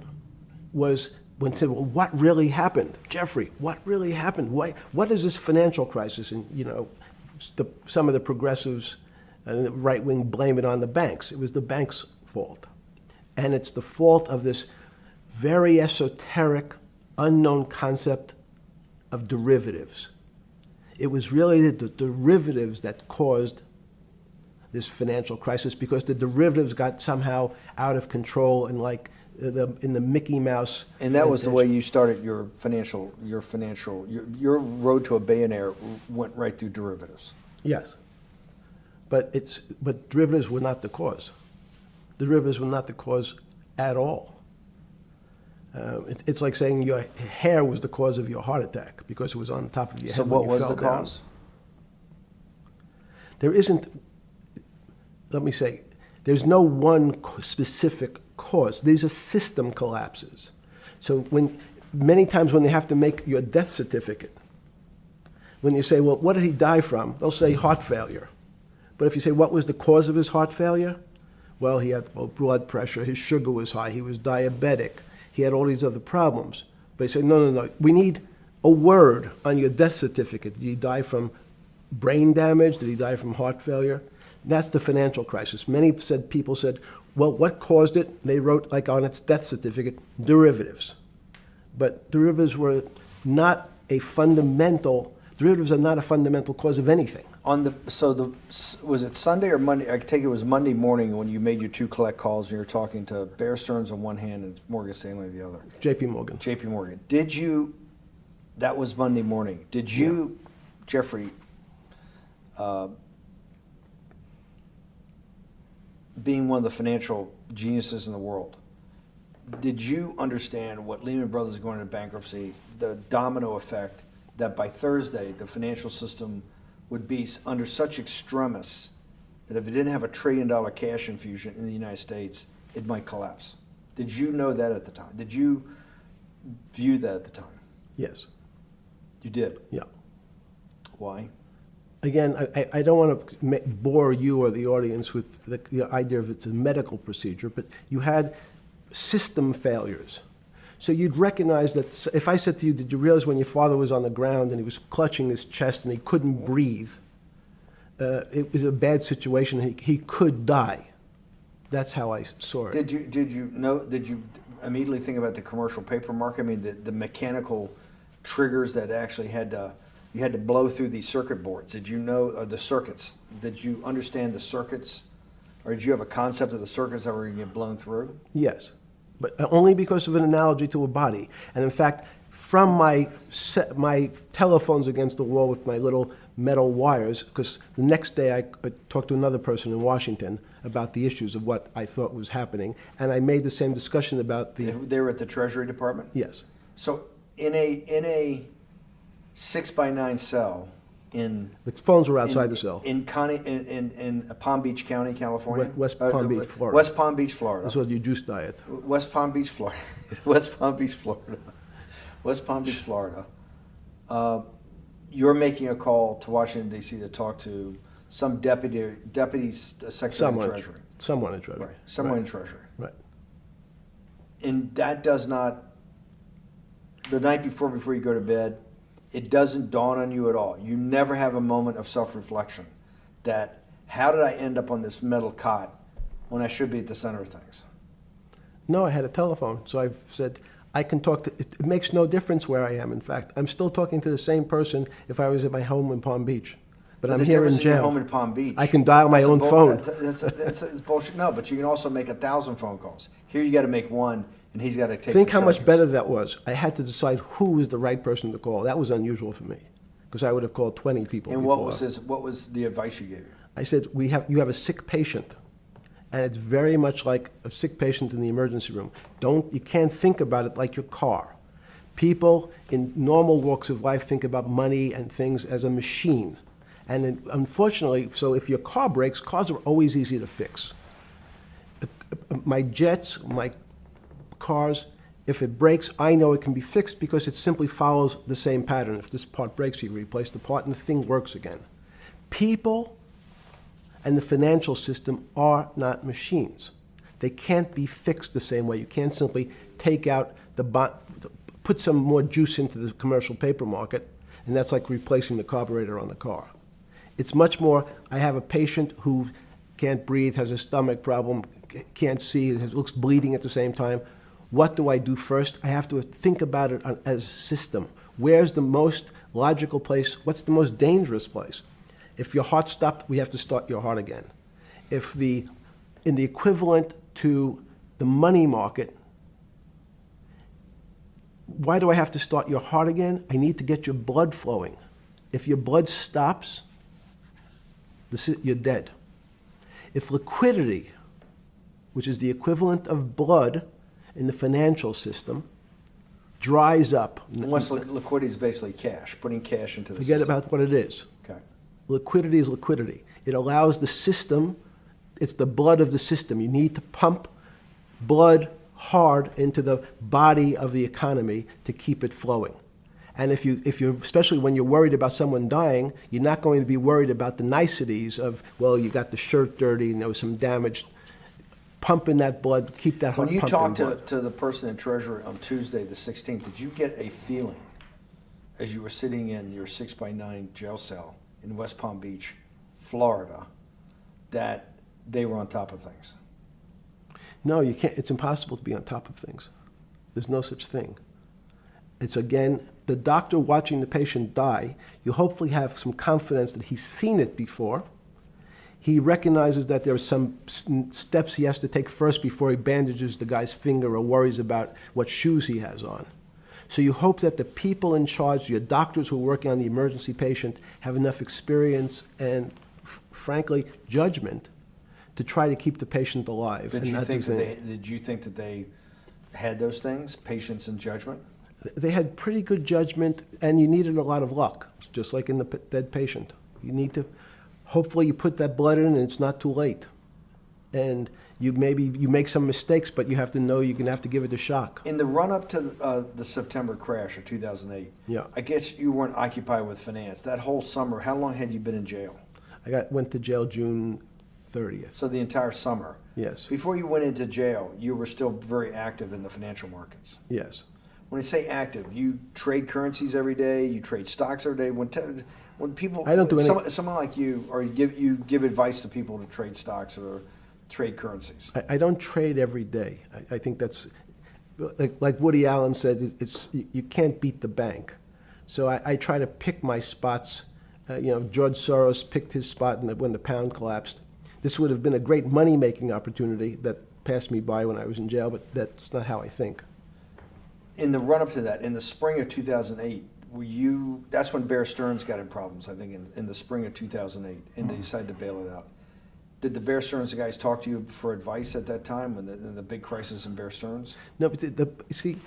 Speaker 3: was when said, well, what really happened? Jeffrey, what really happened? What is this financial crisis? And, some of the progressives and the right wing blame it on the banks. It was the banks' fault. And it's the fault of this very esoteric, unknown concept of derivatives. It was really the derivatives that caused this financial crisis because the derivatives got somehow out of control and in the Mickey Mouse.
Speaker 1: And that was the way you started your road to a billionaire went right through derivatives.
Speaker 3: Yes. But derivatives were not the cause. Derivatives were not the cause at all. It's like saying your hair was the cause of your heart attack because it was on the top of your head.
Speaker 1: So what was the cause?
Speaker 3: There isn't, let me say, there's no one specific cause. These are system collapses. So many times when they have to make your death certificate, when you say, well, what did he die from? They'll say heart failure. But if you say, what was the cause of his heart failure? Well, he had low blood pressure, his sugar was high, he was diabetic, he had all these other problems. But you say, no, we need a word on your death certificate. Did he die from brain damage? Did he die from heart failure? That's the financial crisis. Many people said, well, what caused it? They wrote, like on its death certificate, derivatives. But derivatives were not a fundamental, derivatives are not a fundamental cause of anything.
Speaker 1: Was it Sunday or Monday? I take it was Monday morning when you made your two collect calls and you were talking to Bear Stearns on one hand and Morgan Stanley on the other.
Speaker 3: JP Morgan.
Speaker 1: JP Morgan. That was Monday morning. Did you, Jeffrey, being one of the financial geniuses in the world, did you understand what Lehman Brothers is going into bankruptcy, the domino effect, that by Thursday the financial system would be under such extremis that if it didn't have $1 trillion cash infusion in the United States, it might collapse? Did you know that at the time? Did you view that at the time?
Speaker 3: Yes.
Speaker 1: You did?
Speaker 3: Yeah.
Speaker 1: Why?
Speaker 3: Again, I don't want to bore you or the audience with the idea of it's a medical procedure, but you had system failures. So you'd recognize that if I said to you, did you realize when your father was on the ground and he was clutching his chest and he couldn't breathe, it was a bad situation, he could die. That's how I saw it.
Speaker 1: Did you immediately think about the commercial paper market? I mean, the mechanical triggers that actually you had to blow through these circuit boards. Did you know the circuits? Did you understand the circuits? Or did you have a concept of the circuits that were going to get blown through?
Speaker 3: Yes, but only because of an analogy to a body. And in fact, from my telephones against the wall with my little metal wires, because the next day I talked to another person in Washington about the issues of what I thought was happening, and I made the same discussion about the...
Speaker 1: They were at the Treasury Department?
Speaker 3: Yes.
Speaker 1: So in a 6x9 cell in...
Speaker 3: The phones were outside the cell.
Speaker 1: In Palm Beach County, California?
Speaker 3: West Palm Beach, Florida.
Speaker 1: West Palm Beach, Florida.
Speaker 3: This was your juice diet.
Speaker 1: West Palm Beach, Florida. West Palm Beach, Florida. West Palm Beach, Florida. You're making a call to Washington, D.C. to talk to some deputy secretary of Treasury.
Speaker 3: Someone in Treasury.
Speaker 1: Right. Someone in Treasury.
Speaker 3: Right.
Speaker 1: And that does not, the night before you go to bed, it doesn't dawn on you at all. You never have a moment of self-reflection that, how did I end up on this metal cot when I should be at the center of things?
Speaker 3: No, I had a telephone. So I've said, I can talk to, it makes no difference where I am, in fact. I'm still talking to the same person if I was at my home in Palm Beach. But I'm
Speaker 1: the
Speaker 3: here in
Speaker 1: difference your
Speaker 3: jail.
Speaker 1: home in Palm Beach.
Speaker 3: I can dial my
Speaker 1: That's a
Speaker 3: own phone.
Speaker 1: That's bullshit. No, but you can also make 1,000 phone calls. Here you got to make one, and he's got to take.
Speaker 3: Think
Speaker 1: the
Speaker 3: how much
Speaker 1: charges.
Speaker 3: better that was. I had to decide who was the right person to call. That was unusual for me, because I would have called 20 people
Speaker 1: And
Speaker 3: before.
Speaker 1: what was the advice you gave him?
Speaker 3: I said, you have a sick patient, and it's very much like a sick patient in the emergency room. You can't think about it like your car. People in normal walks of life think about money and things as a machine. And unfortunately, so if your car breaks, cars are always easy to fix. My jets, my cars, if it breaks, I know it can be fixed because it simply follows the same pattern. If this part breaks, you replace the part and the thing works again. People and the financial system are not machines. They can't be fixed the same way. You can't simply take out put some more juice into the commercial paper market, and that's like replacing the carburetor on the car. It's much more, I have a patient who can't breathe, has a stomach problem, can't see, looks bleeding at the same time. What do I do first? I have to think about it as a system. Where's the most logical place? What's the most dangerous place? If your heart stopped, we have to start your heart again. In the equivalent to the money market, why do I have to start your heart again? I need to get your blood flowing. If your blood stops, you're dead. If liquidity, which is the equivalent of blood in the financial system, dries up.
Speaker 1: Once liquidity is basically cash, putting cash into the
Speaker 3: Forget
Speaker 1: system.
Speaker 3: about what it is.
Speaker 1: Okay.
Speaker 3: Liquidity is liquidity. It allows the system, it's the blood of the system. You need to pump blood hard into the body of the economy to keep it flowing. And if you're, especially when you're worried about someone dying, you're not going to be worried about the niceties of, well, you got the shirt dirty and there was some damage. Pump in that blood, keep that heart
Speaker 1: When you
Speaker 3: pumping
Speaker 1: talked to the person in Treasury on Tuesday, the 16th, did you get a feeling as you were sitting in your 6x9 jail cell in West Palm Beach, Florida, that they were on top of things?
Speaker 3: No, you can't. It's impossible to be on top of things. There's no such thing. It's, again, the doctor watching the patient die. You hopefully have some confidence that he's seen it before. He recognizes that there are some steps he has to take first before he bandages the guy's finger or worries about what shoes he has on. So you hope that the people in charge, your doctors who are working on the emergency patient, have enough experience and, frankly, judgment to try to keep the patient alive.
Speaker 1: Did you think that they had those things, patience and judgment?
Speaker 3: They had pretty good judgment, and you needed a lot of luck, just like in the dead patient. You need to, hopefully you put that blood in and it's not too late. And you make some mistakes, but you have to know you're going to have to give it a shock.
Speaker 1: In the run-up to the September crash of 2008,
Speaker 3: Yeah.
Speaker 1: I guess you weren't occupied with finance. That whole summer, how long had you been in jail?
Speaker 3: Went to jail June 30th.
Speaker 1: So the entire summer.
Speaker 3: Yes.
Speaker 1: Before you went into jail, you were still very active in the financial markets.
Speaker 3: Yes.
Speaker 1: When I say active, you trade currencies every day, you trade stocks every day. When people,
Speaker 3: I don't do any.
Speaker 1: Someone like you, or you give advice to people to trade stocks or trade currencies.
Speaker 3: I don't trade every day. I think that's, like Woody Allen said, you can't beat the bank. So I try to pick my spots. George Soros picked his spot when the pound collapsed. This would have been a great money-making opportunity that passed me by when I was in jail, but that's not how I think.
Speaker 1: In the run-up to that, in the spring of 2008, that's when Bear Stearns got in problems, I think, in the spring of 2008, and they decided to bail it out. Did the Bear Stearns guys talk to you for advice at that time, when the big crisis in Bear Stearns?
Speaker 3: No, but see,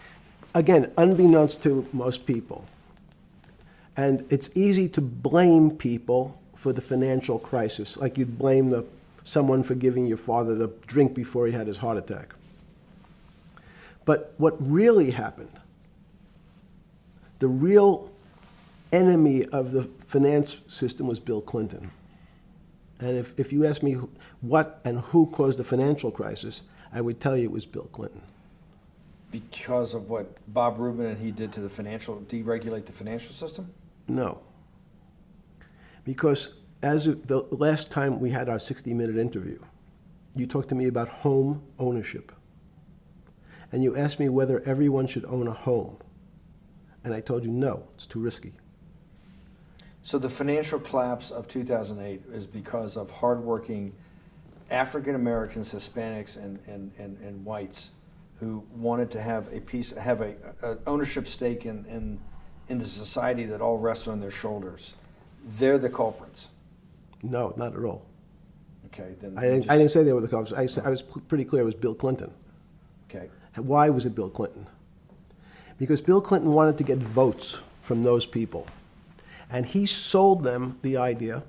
Speaker 3: again, unbeknownst to most people, and it's easy to blame people for the financial crisis, like you'd blame someone for giving your father the drink before he had his heart attack. But what really happened, the real enemy of the finance system was Bill Clinton. And if you ask me what and who caused the financial crisis, I would tell you it was Bill Clinton.
Speaker 1: Because of what Bob Rubin and he did to deregulate the financial system?
Speaker 3: No. Because as of the last time we had our 60-minute interview, you talked to me about home ownership. and you asked me whether everyone should own a home. And I told you, no, it's too risky.
Speaker 1: So the financial collapse of 2008 is because of hardworking African Americans, Hispanics, and whites who wanted to have a ownership stake in the society that all rests on their shoulders. They're the culprits.
Speaker 3: No, not at all.
Speaker 1: Okay, then
Speaker 3: I didn't say they were the culprits. I was pretty clear it was Bill Clinton.
Speaker 1: Okay.
Speaker 3: Why was it Bill Clinton? Because Bill Clinton wanted to get votes from those people. And he sold them the idea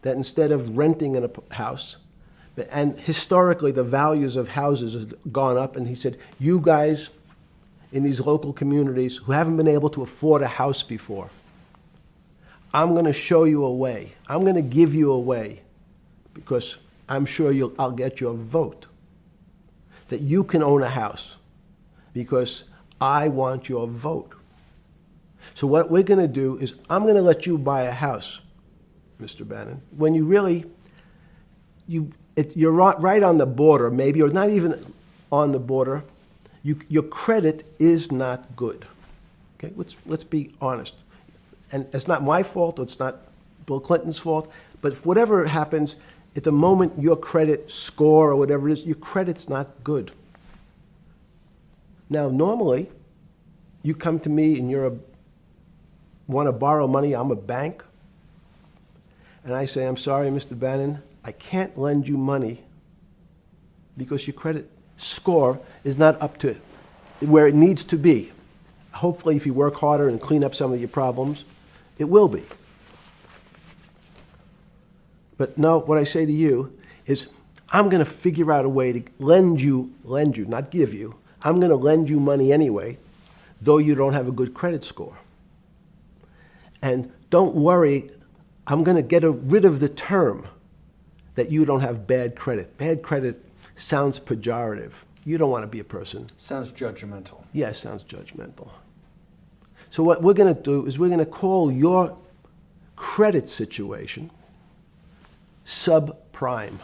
Speaker 3: that instead of renting in a house, and historically the values of houses have gone up, and he said, you guys in these local communities who haven't been able to afford a house before, I'm going to show you a way. I'm going to give you a way because I'm sure I'll get your vote that you can own a house because I want your vote. So what we're going to do is I'm going to let you buy a house, Mr. Bannon, when you really, you're right on the border, maybe, or not even on the border. Your credit is not good. Okay, let's be honest. And it's not my fault, it's not Bill Clinton's fault, but if whatever happens, at the moment your credit score or whatever it is, your credit's not good. Now, normally, you come to me and want to borrow money, I'm a bank, and I say, I'm sorry, Mr. Bannon, I can't lend you money because your credit score is not up to where it needs to be. Hopefully, if you work harder and clean up some of your problems, it will be. But no, what I say to you is, I'm going to figure out a way to lend you, not give you. I'm going to lend you money anyway, though you don't have a good credit score. And don't worry, I'm going to get rid of the term that you don't have bad credit. Bad credit sounds pejorative. You don't want to be a person.
Speaker 1: Sounds judgmental.
Speaker 3: Yes, sounds judgmental. So what we're going to do is we're going to call your credit situation subprime.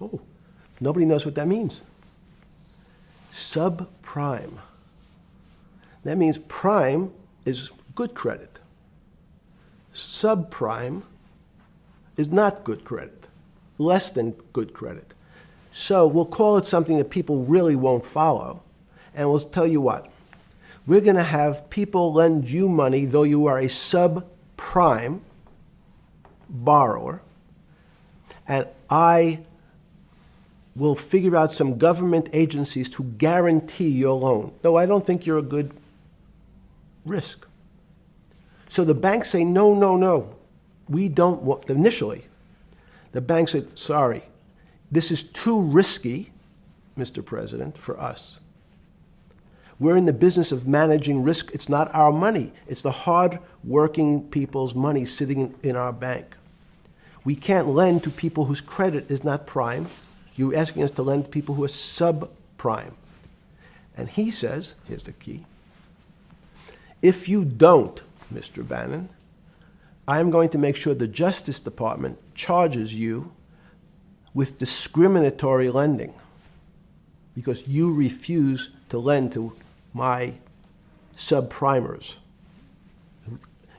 Speaker 3: Oh, nobody knows what that means. Subprime. That means prime is good credit. Subprime is not good credit, less than good credit. So we'll call it something that people really won't follow, and we'll tell you what. We're going to have people lend you money, though you are a subprime borrower, and I will figure out some government agencies to guarantee your loan, though I don't think you're a good risk. So the banks say, no, no, no, we don't want, initially, the bank said, sorry, this is too risky, Mr. President, for us. We're in the business of managing risk. It's not our money. It's the hard-working people's money sitting in our bank. We can't lend to people whose credit is not prime. You're asking us to lend to people who are subprime. And he says, here's the key, if you don't, Mr. Bannon, I'm going to make sure the Justice Department charges you with discriminatory lending because you refuse to lend to my subprimers.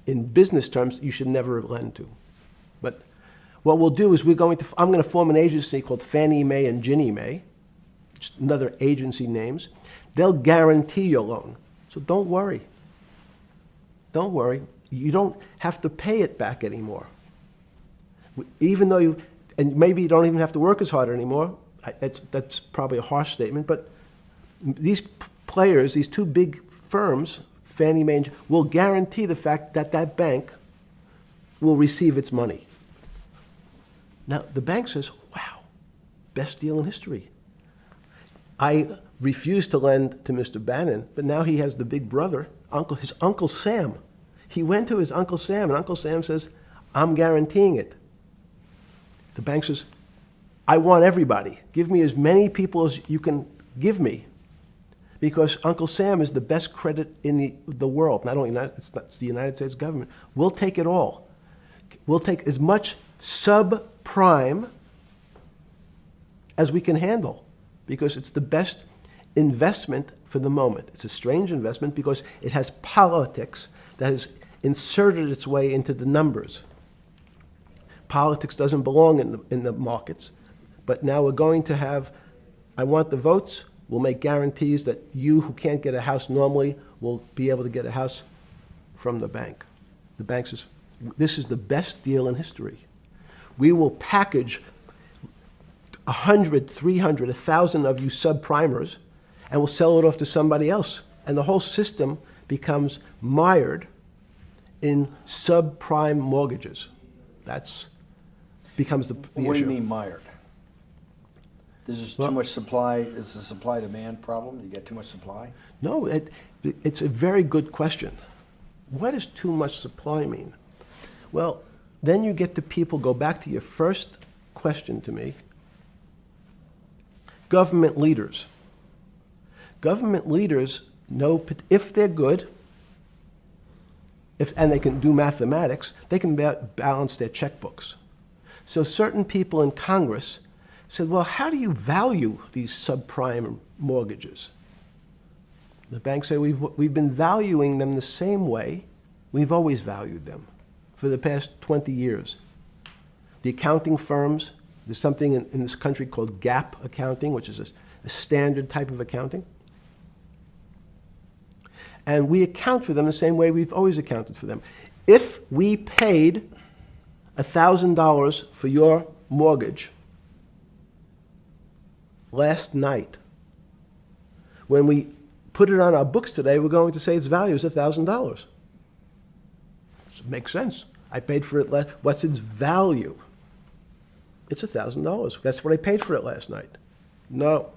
Speaker 3: In business terms, you should never lend to. But what we'll do is I'm going to form an agency called Fannie Mae and Ginnie Mae, just another agency names. They'll guarantee your loan. So don't worry. Don't worry. You don't have to pay it back anymore. Even though and maybe you don't even have to work as hard anymore. That's probably a harsh statement, but these players, these two big firms, Fannie Mae, will guarantee the fact that that bank will receive its money. Now, the bank says, wow, best deal in history. I refused to lend to Mr. Bannon, but now he has the big brother, his Uncle Sam. He went to his Uncle Sam, and Uncle Sam says, I'm guaranteeing it. The bank says, I want everybody. Give me as many people as you can give me. Because Uncle Sam is the best credit in the world. Not only it's the United States government. We'll take it all. We'll take as much subprime as we can handle. because it's the best investment for the moment. It's a strange investment because it has politics that has inserted its way into the numbers. Politics doesn't belong in the markets, but now we're going to have, I want the votes, we'll make guarantees that you who can't get a house normally will be able to get a house from the bank. The bank says, this is the best deal in history. We will package 100, 300, 1,000 of you subprimers, and we'll sell it off to somebody else. And the whole system becomes mired in subprime mortgages. That's becomes the issue.
Speaker 1: What do you mean mired? There's just too much supply. It's a supply-demand problem. You get too much supply.
Speaker 3: No, it's a very good question. What does too much supply mean? Well, then you get to people, go back to your first question to me. Government leaders. Government leaders know if they're good, and they can do mathematics, they can balance their checkbooks. So certain people in Congress said, well, how do you value these subprime mortgages? The banks say, we've been valuing them the same way we've always valued them for the past 20 years. The accounting firms, there's something in this country called GAAP accounting, which is a standard type of accounting. And we account for them the same way we've always accounted for them. If we paid $1,000 for your mortgage last night, when we put it on our books today, we're going to say its value is $1,000. It makes sense. I paid for it last. What's its value? It's $1,000. That's what I paid for it last night. No.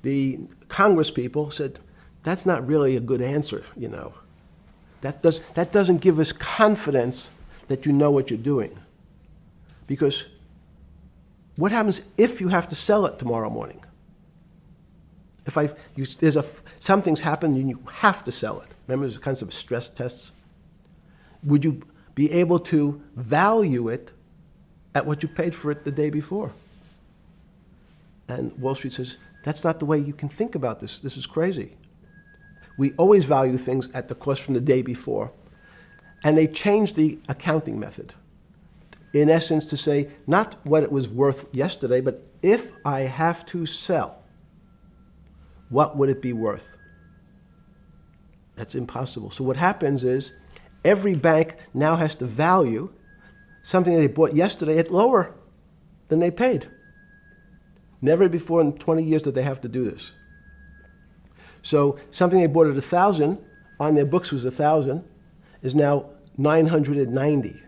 Speaker 3: The Congress people said, that's not really a good answer, you know. That doesn't give us confidence that you know what you're doing. Because what happens if you have to sell it tomorrow morning? If something's happened and you have to sell it. Remember, there's kinds of stress tests. Would you be able to value it at what you paid for it the day before? And Wall Street says, that's not the way you can think about this. This is crazy. We always value things at the cost from the day before. And they changed the accounting method. In essence, to say, not what it was worth yesterday, but if I have to sell, what would it be worth? That's impossible. So what happens is, every bank now has to value something they bought yesterday at lower than they paid. Never before in 20 years did they have to do this. So something they bought at 1,000, on their books was 1,000, is now 990.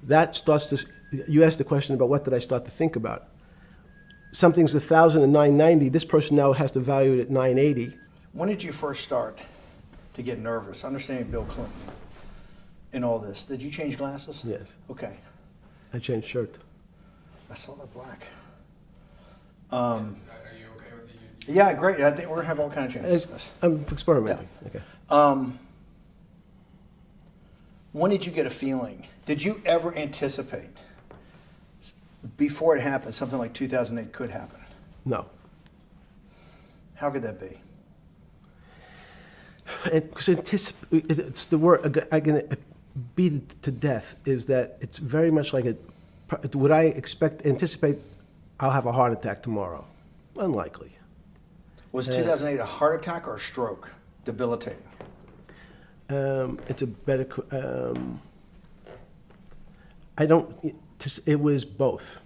Speaker 3: That starts to, you asked the question about what did I start to think about. Something's 1,000 and 990, this person now has to value it at 980.
Speaker 1: When did you first start to get nervous? Understanding Bill Clinton and all this. Did you change glasses?
Speaker 3: Yes.
Speaker 1: Okay.
Speaker 3: I changed shirt.
Speaker 1: I saw that black.
Speaker 2: Are you okay with it?
Speaker 1: Yeah, great. I think we're gonna have all kinds of changes.
Speaker 3: I'm experimenting.
Speaker 1: Yeah.
Speaker 3: Okay.
Speaker 1: When did you get a feeling? Did you ever anticipate before it happened something like 2008 could happen?
Speaker 3: No.
Speaker 1: How could that be?
Speaker 3: It's the word I'm going to beat it to death. Is that it's very much like would I anticipate I'll have a heart attack tomorrow? Unlikely.
Speaker 1: Was 2008 a heart attack or a stroke? Debilitating.
Speaker 3: It's a better. It was both.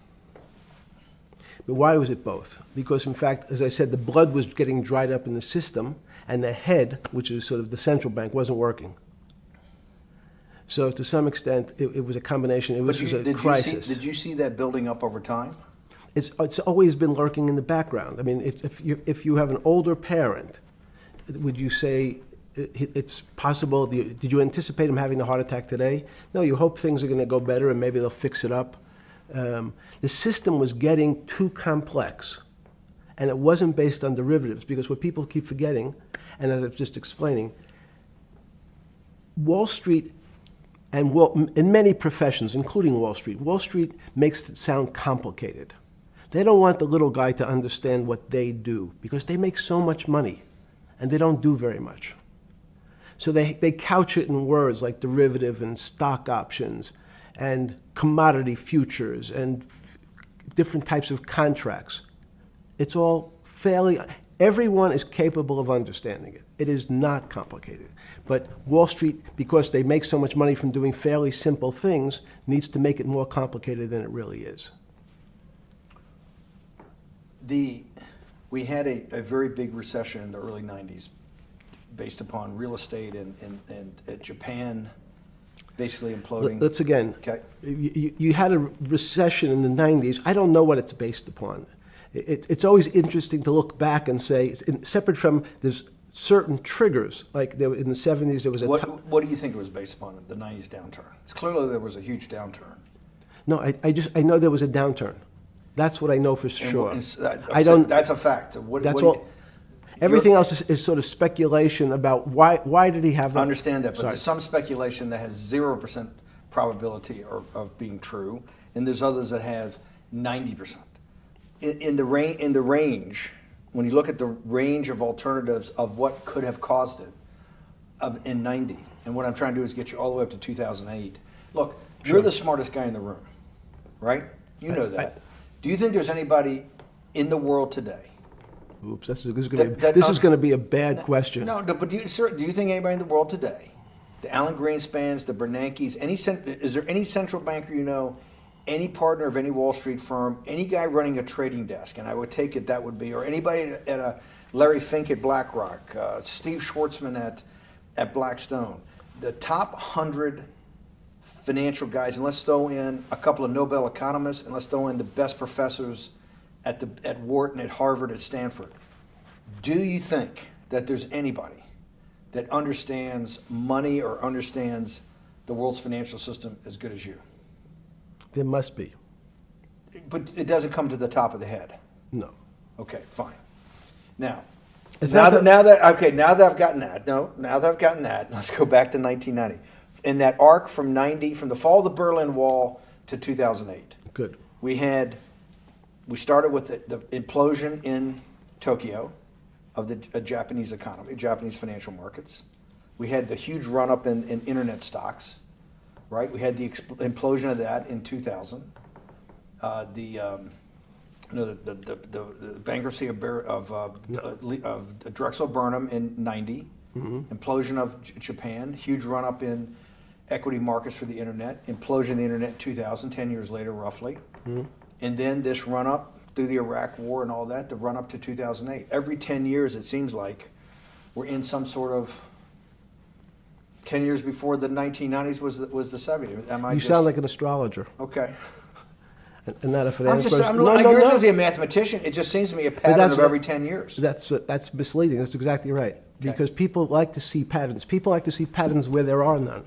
Speaker 3: But why was it both? Because in fact, as I said, the blood was getting dried up in the system, and the head, which is sort of the central bank, wasn't working. So to some extent, it was a combination. It was a crisis.
Speaker 1: Did you see that building up over time?
Speaker 3: It's always been lurking in the background. I mean, if you have an older parent, would you say it's possible? Did you anticipate him having the heart attack today? No, you hope things are going to go better and maybe they'll fix it up. The system was getting too complex, and it wasn't based on derivatives, because what people keep forgetting, and as I was just explaining, Wall Street, and in many professions, including Wall Street makes it sound complicated. They don't want the little guy to understand what they do because they make so much money and they don't do very much. So they couch it in words like derivative and stock options and commodity futures and different types of contracts. It's all fairly, everyone is capable of understanding it. It is not complicated. But Wall Street, because they make so much money from doing fairly simple things, needs to make it more complicated than it really is.
Speaker 1: We had a very big recession in the early 90s based upon real estate and Japan basically imploding.
Speaker 3: Let's again,
Speaker 1: Okay.
Speaker 3: you had a recession in the 90s. I don't know what it's based upon. It's always interesting to look back and say, separate from, there's certain triggers, like there, in the 70s there was a...
Speaker 1: What do you think it was based upon, the 90s downturn? It's clearly there was a huge downturn.
Speaker 3: No, I know there was a downturn. That's what I know for sure.
Speaker 1: That's a fact.
Speaker 3: That's all. Everything else is sort of speculation about why did he have that?
Speaker 1: I understand that, but
Speaker 3: Sorry.
Speaker 1: there's some speculation that has 0% probability of being true, and there's others that have 90%. In the range, when you look at the range of alternatives of what could have caused it in 90, and what I'm trying to do is get you all the way up to 2008. Look, you're the smartest guy in the room, right? You know that. Do you think there's anybody in the world today?
Speaker 3: Oops, this is going to be a bad question.
Speaker 1: No, but do you think anybody in the world today, the Alan Greenspans, the Bernankes, is there any central banker you know, any partner of any Wall Street firm, any guy running a trading desk, and I would take it that would be, or anybody at a Larry Fink at BlackRock, Steve Schwartzman at Blackstone, the top 100 financial guys, and let's throw in a couple of Nobel economists, and let's throw in the best professors at Wharton, at Harvard, at Stanford. Do you think that there's anybody that understands money or understands the world's financial system as good as you?
Speaker 3: There must be.
Speaker 1: But it doesn't come to the top of the head.
Speaker 3: No.
Speaker 1: Okay, fine. Now
Speaker 3: I've
Speaker 1: gotten that, let's go back to 1990. In that arc from the fall of the Berlin Wall to 2008.
Speaker 3: Good.
Speaker 1: We started with the implosion in Tokyo of the Japanese economy, Japanese financial markets. We had the huge run-up in internet stocks, right? We had the implosion of that in 2000. The bankruptcy of Drexel Burnham in 90. Mm-hmm. Implosion of Japan, huge run-up in equity markets for the internet, implosion of the internet in 2000, 10 years later roughly. Mm-hmm. And then this run-up through the Iraq War and all that, the run-up to 2008. Every 10 years, it seems like, we're in some sort of 10 years before the 1990s was the 70s.
Speaker 3: You sound like an astrologer.
Speaker 1: Okay.
Speaker 3: And not a finance person.
Speaker 1: You're supposed to be a mathematician. It just seems to me a pattern of every 10 years.
Speaker 3: That's misleading. That's exactly right. Okay. Because people like to see patterns. People like to see patterns where there are none.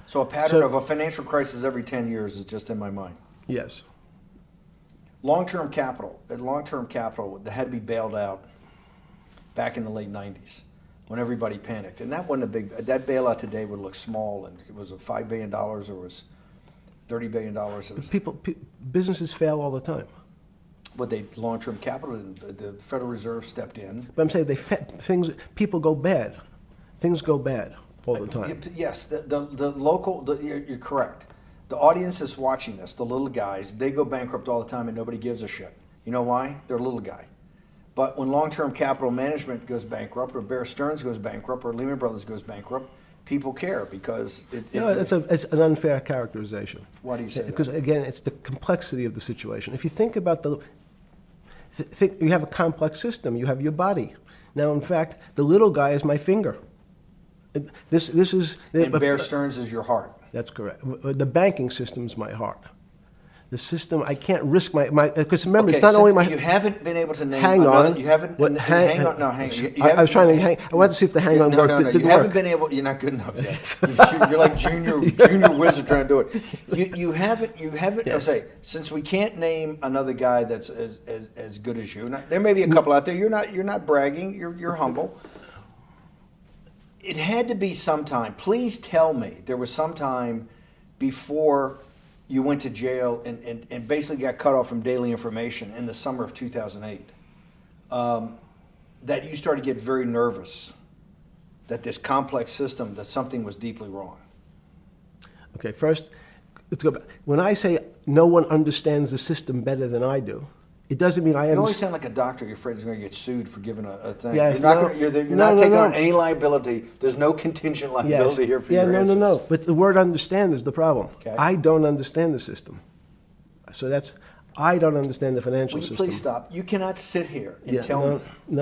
Speaker 1: So a pattern of a financial crisis every 10 years is just in my mind.
Speaker 3: Yes.
Speaker 1: Long-term capital that had to be bailed out back in the late 90s when everybody panicked. And that wasn't that bailout today would look small, and it was $5 billion or was $30 billion.
Speaker 3: Businesses fail all the time.
Speaker 1: But long-term capital, the Federal Reserve stepped in.
Speaker 3: But I'm saying people go bad. Things go bad all the time.
Speaker 1: Yes, you're correct. The audience that's watching this, the little guys, they go bankrupt all the time and nobody gives a shit. You know why? They're a little guy. But when long-term capital management goes bankrupt, or Bear Stearns goes bankrupt, or Lehman Brothers goes bankrupt, people care because
Speaker 3: it's an unfair characterization.
Speaker 1: Why do you say that?
Speaker 3: Because again, it's the complexity of the situation. If you think about you have a complex system. You have your body. Now, in fact, the little guy is my finger. This is.
Speaker 1: And Bear Stearns is your heart.
Speaker 3: That's correct. The banking system is my heart. The system, I can't risk my because remember, it's not only my.
Speaker 1: You haven't been able to name.
Speaker 3: Hang on.
Speaker 1: You haven't. Hang on. No, hang on.
Speaker 3: I was trying to hang. I wanted to see if the hang on worked.
Speaker 1: No, you haven't been able. You're not good enough yet. You're like junior wizard trying to do it. You haven't. Yes. I'll say, since we can't name another guy that's as good as you. Now, there may be a couple out there. You're not bragging. You're humble. It had to be sometime. Please tell me there was some time before you went to jail and basically got cut off from daily information in the summer of 2008, that you started to get very nervous that this complex system, that something was deeply wrong?
Speaker 3: Okay, first, let's go back. When I say no one understands the system better than I do, it doesn't mean I
Speaker 1: You always
Speaker 3: understand.
Speaker 1: sound like a doctor. You're afraid he's going to get sued for giving a thing.
Speaker 3: Yes,
Speaker 1: you're not,
Speaker 3: no.
Speaker 1: you're
Speaker 3: No,
Speaker 1: not
Speaker 3: no,
Speaker 1: taking
Speaker 3: no.
Speaker 1: on any liability. There's no contingent liability here for
Speaker 3: Yeah,
Speaker 1: your
Speaker 3: no,
Speaker 1: answers.
Speaker 3: no, no. But the word understand is the problem.
Speaker 1: Okay.
Speaker 3: I don't understand the system. So that's, I don't understand the financial
Speaker 1: Will you
Speaker 3: system.
Speaker 1: please stop? You cannot sit here and
Speaker 3: Yeah,
Speaker 1: tell
Speaker 3: no,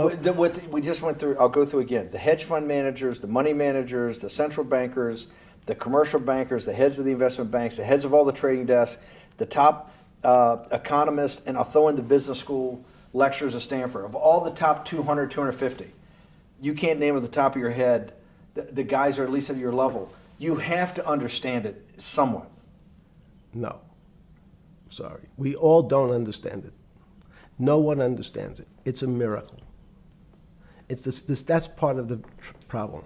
Speaker 1: me.
Speaker 3: no.
Speaker 1: What we just went through, I'll go through again. The hedge fund managers, the money managers, the central bankers, the commercial bankers, the heads of the investment banks, the heads of all the trading desks, the top economists, and I'll throw in the business school lecturers at Stanford. Of all the top 200, 250, you can't name at the top of your head the guys are at least at your level. You have to understand it somewhat.
Speaker 3: No. Sorry. We all don't understand it. No one understands it. It's a miracle. It's that's part of the problem.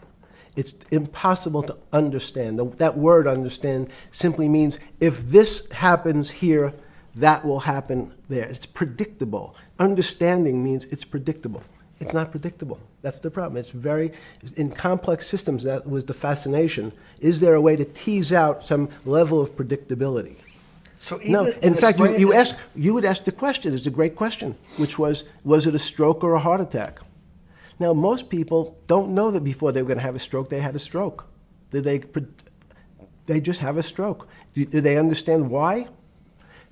Speaker 3: It's impossible to understand. That word understand simply means if this happens here, that will happen there. It's predictable. Understanding means it's predictable. It's not predictable. That's the problem. It's very, in complex systems, that was the fascination. Is there a way to tease out some level of predictability?
Speaker 1: So even
Speaker 3: No, in
Speaker 1: the
Speaker 3: fact,
Speaker 1: spring-
Speaker 3: you would ask the question, it's a great question, which was it a stroke or a heart attack? Now, most people don't know that before they were going to have a stroke, they had a stroke. They just have a stroke. Do they understand why?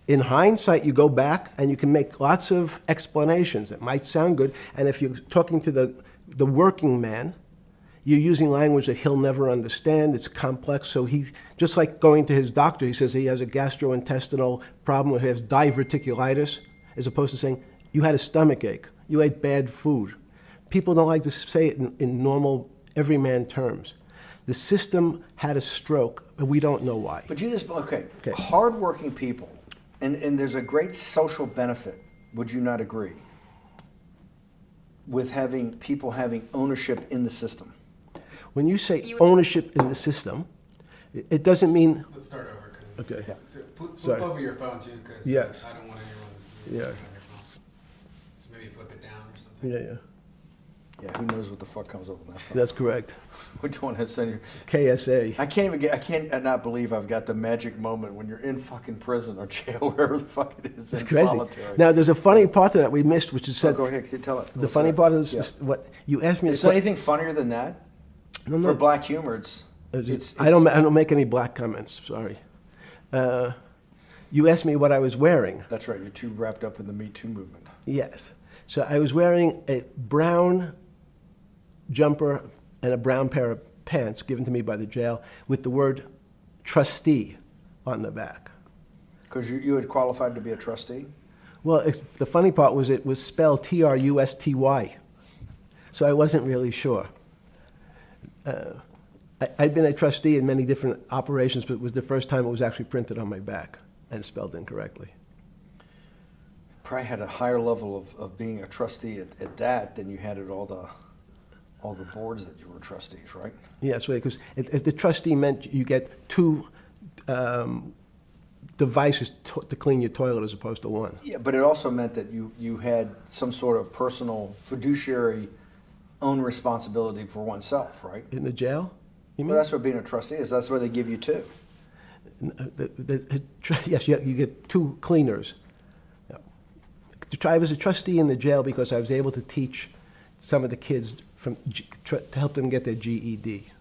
Speaker 3: In hindsight, you go back and you can make lots of explanations. It might sound good, and if you're talking to the working man, you're using language that he'll never understand. It's complex, so he, just like going to his doctor, he says he has a gastrointestinal problem, or he has diverticulitis, as opposed to saying, you had a stomach ache, you ate bad food. People don't like to say it in normal, everyman terms. The system had a stroke, but we don't know why.
Speaker 1: But you just, okay.
Speaker 3: Okay.
Speaker 1: Hardworking people, and there's a great social benefit, would you not agree, with having people having ownership in the system?
Speaker 3: When you say ownership in the system, it doesn't mean.
Speaker 2: Let's start over. Cause
Speaker 3: Okay.
Speaker 2: So flip
Speaker 3: Sorry.
Speaker 2: over your phone too, because
Speaker 3: Yes.
Speaker 2: I don't want anyone to see
Speaker 3: Yeah.
Speaker 2: you on your phone. So maybe flip it down or something.
Speaker 3: Yeah, yeah.
Speaker 1: Yeah, who knows what the fuck comes up with that phone?
Speaker 3: That's correct.
Speaker 1: We don't want to send you.
Speaker 3: KSA.
Speaker 1: I can't not believe I've got the magic moment when you're in fucking prison or jail, wherever the fuck it is,
Speaker 3: It's
Speaker 1: in
Speaker 3: crazy.
Speaker 1: solitary.
Speaker 3: Now, there's a funny part to that we missed, which is
Speaker 1: So
Speaker 3: said.
Speaker 1: go ahead, tell it.
Speaker 3: The funny part is just what you asked me.
Speaker 1: Is there anything funnier than that?
Speaker 3: No, no.
Speaker 1: For black humor, it's
Speaker 3: I don't make any black comments. Sorry. You asked me what I was wearing.
Speaker 1: That's right. You're too wrapped up in the Me Too movement.
Speaker 3: Yes. So I was wearing a brown jumper and a brown pair of pants given to me by the jail with the word trustee on the back.
Speaker 1: Because you had qualified to be a trustee?
Speaker 3: Well, the funny part was it was spelled Trusty. So I wasn't really sure. I'd been a trustee in many different operations, but it was the first time it was actually printed on my back and spelled incorrectly.
Speaker 1: Probably had a higher level of being a trustee at that than you had at all the boards that you were trustees, right?
Speaker 3: Yes, because as the trustee meant you get two devices to clean your toilet as opposed to one.
Speaker 1: Yeah, but it also meant that you had some sort of personal fiduciary own responsibility for oneself, right?
Speaker 3: In the jail? You mean?
Speaker 1: Well, that's what being a trustee is. That's where they give you two.
Speaker 3: Yes, you get two cleaners. I was a trustee in the jail because I was able to teach some of the kids to help them get their GED.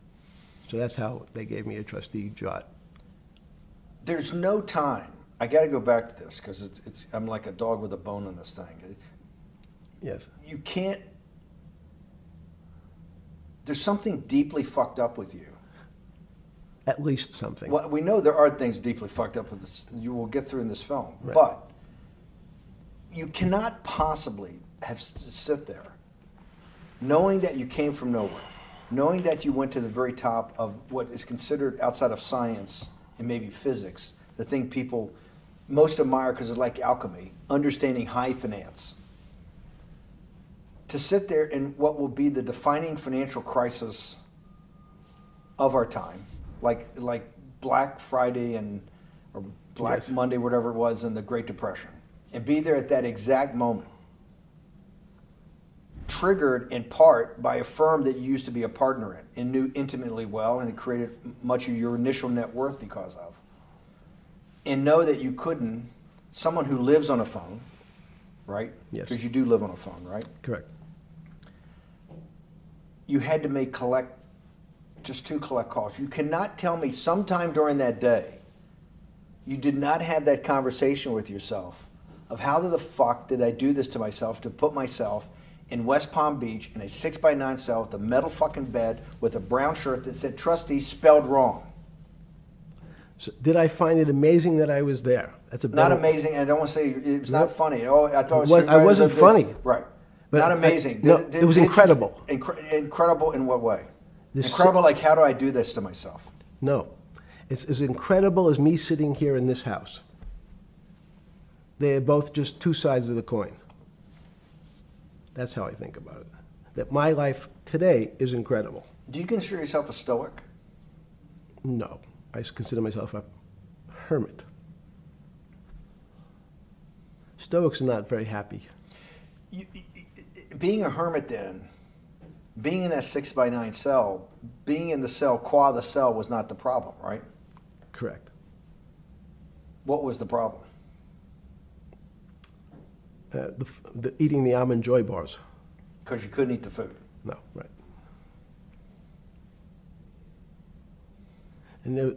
Speaker 3: So that's how they gave me a trustee job.
Speaker 1: There's no time. I got to go back to this because I'm like a dog with a bone in this thing.
Speaker 3: Yes.
Speaker 1: You can't. There's something deeply fucked up with you.
Speaker 3: At least something.
Speaker 1: Well, we know there are things deeply fucked up with this. You will get through in this film,
Speaker 3: Right.
Speaker 1: but you cannot possibly have sit there, knowing that you came from nowhere, knowing that you went to the very top of what is considered outside of science and maybe physics, the thing people most admire because it's like alchemy, understanding high finance. To sit there in what will be the defining financial crisis of our time, like Black Friday or Black
Speaker 3: Yes.
Speaker 1: Monday, whatever it was, in the Great Depression, and be there at that exact moment, triggered in part by a firm that you used to be a partner in and knew intimately well, and it created much of your initial net worth because of, and know that you couldn't, someone who lives on a phone, right?
Speaker 3: Yes.
Speaker 1: Because you do live on a phone, right?
Speaker 3: Correct.
Speaker 1: You had to make just 2 collect calls. You cannot tell me sometime during that day you did not have that conversation with yourself of how the fuck did I do this to myself to put myself in West Palm Beach in a 6x9 cell with a metal fucking bed with a brown shirt that said trustee spelled wrong.
Speaker 3: So did I find it amazing that I was there? That's a
Speaker 1: Not
Speaker 3: better,
Speaker 1: amazing, and I don't want to say it was not funny. Oh, I thought it was.
Speaker 3: I wasn't funny.
Speaker 1: Right.
Speaker 3: But
Speaker 1: Not amazing.
Speaker 3: no, it was incredible.
Speaker 1: Incredible in what way?
Speaker 3: This-
Speaker 1: Incredible, like how do I do this to myself?
Speaker 3: No. It's as incredible as me sitting here in this house. They're both just 2 sides of the coin. That's how I think about it. That my life today is incredible.
Speaker 1: Do you consider yourself a stoic?
Speaker 3: No. I consider myself a hermit. Stoics are not very happy.
Speaker 1: Being a hermit then, being in that 6x9 cell, being in the cell qua the cell was not the problem, right?
Speaker 3: Correct.
Speaker 1: What was the problem?
Speaker 3: Eating the almond joy bars.
Speaker 1: Because you couldn't eat the food.
Speaker 3: No, right.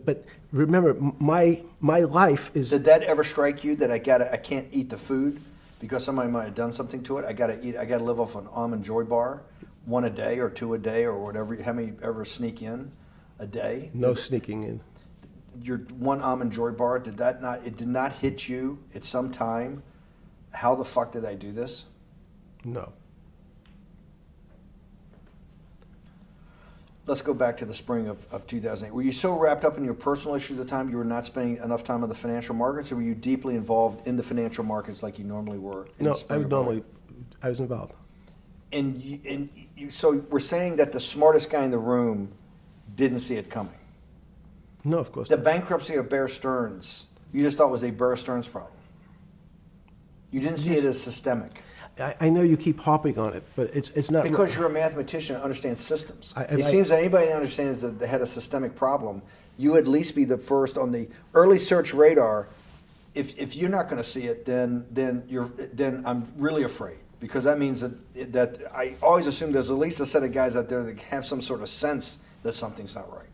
Speaker 3: But remember, my life is.
Speaker 1: Did that ever strike you that I can't eat the food because somebody might have done something to it? I gotta live off an almond joy bar, 1 a day or 2 a day or whatever. How many ever sneak in a day?
Speaker 3: No sneaking in.
Speaker 1: Your 1 almond joy bar, it did not hit you at some time? How the fuck did I do this?
Speaker 3: No.
Speaker 1: Let's go back to the spring of 2008. Were you so wrapped up in your personal issues at the time you were not spending enough time on the financial markets, or were you deeply involved in the financial markets like you normally were?
Speaker 3: No, I was involved.
Speaker 1: So we're saying that the smartest guy in the room didn't see it coming.
Speaker 3: No, of course
Speaker 1: The
Speaker 3: not.
Speaker 1: bankruptcy of Bear Stearns, you just thought was a Bear Stearns problem. You didn't see it as systemic.
Speaker 3: I know you keep harping on it, but it's not.
Speaker 1: Because you're a mathematician and understands systems.
Speaker 3: I-
Speaker 1: It seems that anybody that understands that they had a systemic problem, you at least be the first on the early search radar. If you're not going to see it, then I'm really afraid, because that means that I always assume there's at least a set of guys out there that have some sort of sense that something's not right.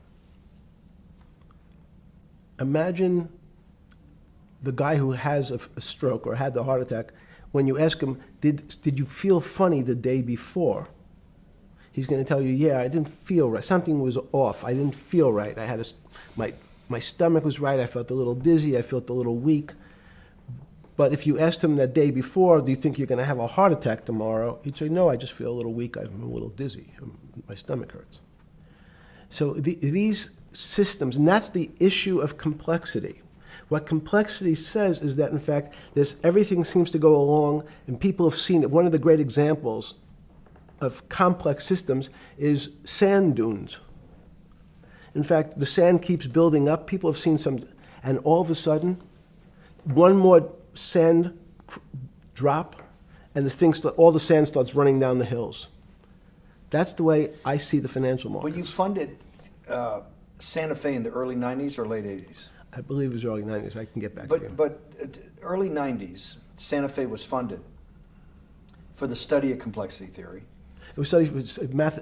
Speaker 3: Imagine the guy who has a stroke or had the heart attack. When you ask him, did you feel funny the day before? He's going to tell you, yeah, I didn't feel right. Something was off. I didn't feel right. I had my stomach was right. I felt a little dizzy. I felt a little weak. But if you asked him that day before, do you think you're going to have a heart attack tomorrow? He'd say, no, I just feel a little weak. I'm a little dizzy. My stomach hurts. So these systems, and that's the issue of complexity. What complexity says is that, in fact, everything seems to go along, and people have seen it. One of the great examples of complex systems is sand dunes. In fact, the sand keeps building up. People have seen some, and all of a sudden, one more sand drop, and all the sand starts running down the hills. That's the way I see the financial markets.
Speaker 1: When you funded Santa Fe in the early 90s or late 80s?
Speaker 3: I believe it was early 90s. I can get back to you.
Speaker 1: But early 90s, Santa Fe was funded for the study of complexity theory.
Speaker 3: It was studied math.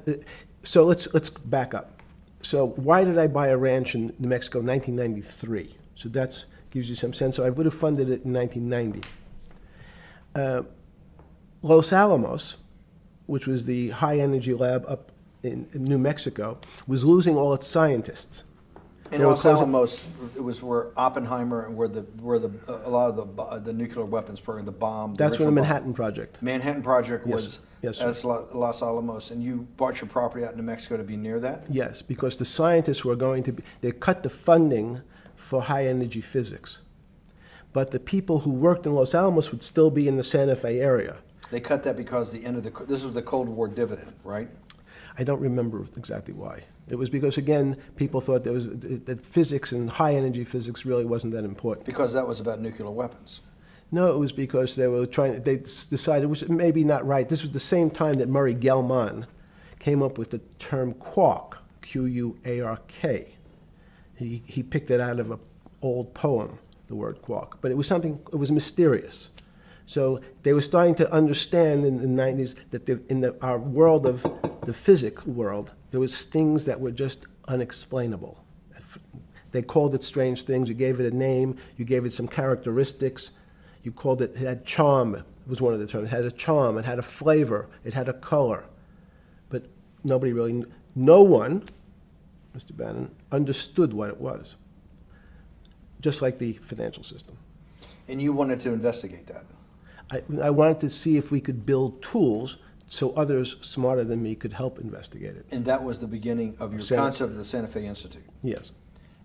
Speaker 3: So let's back up. So why did I buy a ranch in New Mexico in 1993? So that gives you some sense. So I would have funded it in 1990. Los Alamos, which was the high energy lab up in New Mexico, was losing all its scientists.
Speaker 1: In Los Alamos, it was where Oppenheimer and where a lot of the nuclear weapons program, the bomb.
Speaker 3: That's where the Manhattan Project.
Speaker 1: Manhattan Project was
Speaker 3: Yes,
Speaker 1: as Los Alamos, and you bought your property out in New Mexico to be near that?
Speaker 3: Yes, because the scientists were going to be, they cut the funding for high energy physics. But the people who worked in Los Alamos would still be in the Santa Fe area.
Speaker 1: They cut that because this was the Cold War dividend, right?
Speaker 3: I don't remember exactly why. It was because, again, people thought that physics and high-energy physics really wasn't that important.
Speaker 1: Because that was about nuclear weapons.
Speaker 3: No, it was because they decided, which may be not right, this was the same time that Murray Gell-Mann came up with the term quark, Q-U-A-R-K. He picked it out of an old poem, the word quark. But it was mysterious. So they were starting to understand in the 90s that our world of the physics world, there was things that were just unexplainable. They called it strange things. You gave it a name. You gave it some characteristics. You called it had charm. It was one of the terms. It had a charm. It had a flavor. It had a color. But no one, Mr. Bannon, understood what it was. Just like the financial system.
Speaker 1: And you wanted to investigate that.
Speaker 3: I wanted to see if we could build tools so others smarter than me could help investigate it.
Speaker 1: And that was the beginning of your concept of the Santa Fe Institute.
Speaker 3: Yes.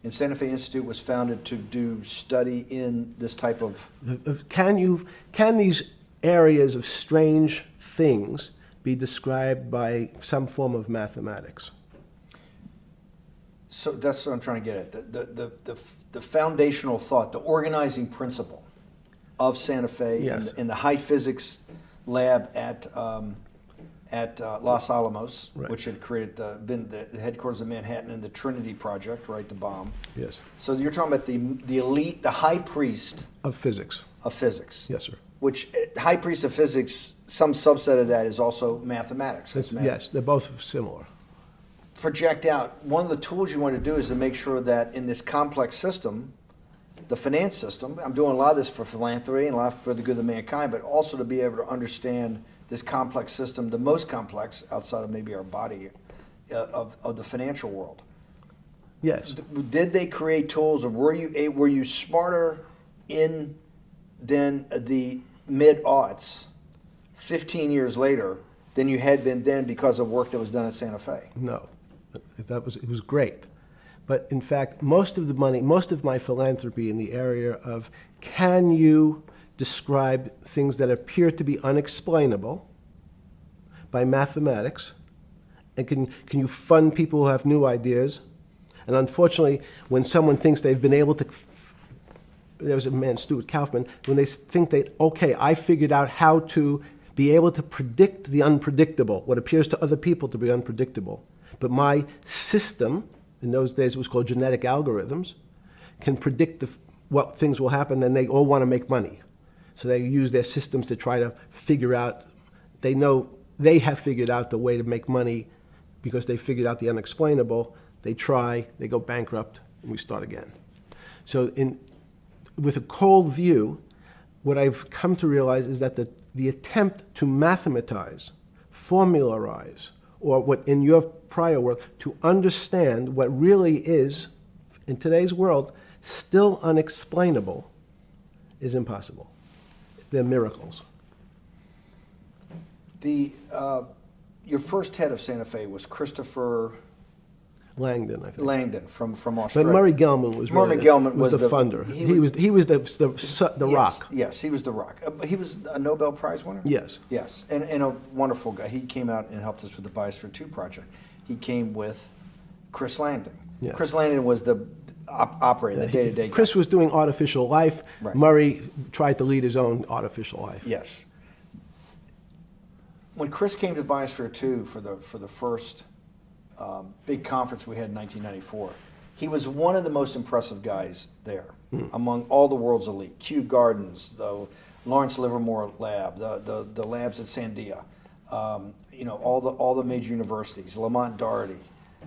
Speaker 1: And Santa Fe Institute was founded to do study in this type of...
Speaker 3: Can these areas of strange things be described by some form of mathematics?
Speaker 1: So that's what I'm trying to get at. The foundational thought, the organizing principle of Santa Fe,
Speaker 3: yes,
Speaker 1: in the high physics lab at Los Alamos,
Speaker 3: right,
Speaker 1: which had been the headquarters of Manhattan, and the Trinity Project, right, the bomb.
Speaker 3: Yes.
Speaker 1: So you're talking about the elite, the high priest
Speaker 3: of physics.
Speaker 1: Of physics.
Speaker 3: Yes, sir.
Speaker 1: Which high priest of physics, some subset of that is also mathematics.
Speaker 3: Yes, they're both similar.
Speaker 1: Project out. One of the tools you want to do is to make sure that in this complex system, the finance system, I'm doing a lot of this for philanthropy and a lot for the good of mankind, but also to be able to understand this complex system, the most complex outside of maybe our body, of the financial world.
Speaker 3: Yes.
Speaker 1: Did they create tools, or were you smarter in than the mid-aughts, 15 years later, than you had been then because of work that was done at Santa Fe?
Speaker 3: No, it was great. But in fact, most of the money, most of my philanthropy in the area of can you describe things that appear to be unexplainable by mathematics, and can you fund people who have new ideas? And unfortunately, when someone thinks they've been able to, there was a man, Stuart Kaufman, when they think that, okay, I figured out how to be able to predict the unpredictable, what appears to other people to be unpredictable. But my system, in those days it was called genetic algorithms, can predict what things will happen, and they all want to make money. So they use their systems to try to figure out, they know they have figured out the way to make money because they figured out the unexplainable. They try, they go bankrupt, and we start again. So with a cold view, what I've come to realize is that the attempt to mathematize, formularize, or what in your prior world, to understand what really is, in today's world, still unexplainable, is impossible. They're miracles.
Speaker 1: Your first head of Santa Fe was Christopher
Speaker 3: Langdon, I think.
Speaker 1: Langdon from Australia.
Speaker 3: But Murray Gell-Mann was
Speaker 1: Murray Gell-Mann was
Speaker 3: the funder. He was the
Speaker 1: yes,
Speaker 3: rock.
Speaker 1: Yes, he was the rock. He was a Nobel Prize winner?
Speaker 3: Yes.
Speaker 1: Yes, and a wonderful guy. He came out and helped us with the Biosphere 2 project. He came with Chris Langdon.
Speaker 3: Yeah.
Speaker 1: Chris Langdon was the operator, the day-to-day guy.
Speaker 3: Chris was doing artificial life.
Speaker 1: Right.
Speaker 3: Murray tried to lead his own artificial life.
Speaker 1: Yes. When Chris came to Biosphere 2 for the first big conference we had in 1994, he was one of the most impressive guys there among all the world's elite. Kew Gardens, the Lawrence Livermore lab, the labs at Sandia, all the major universities, Lamont Doherty,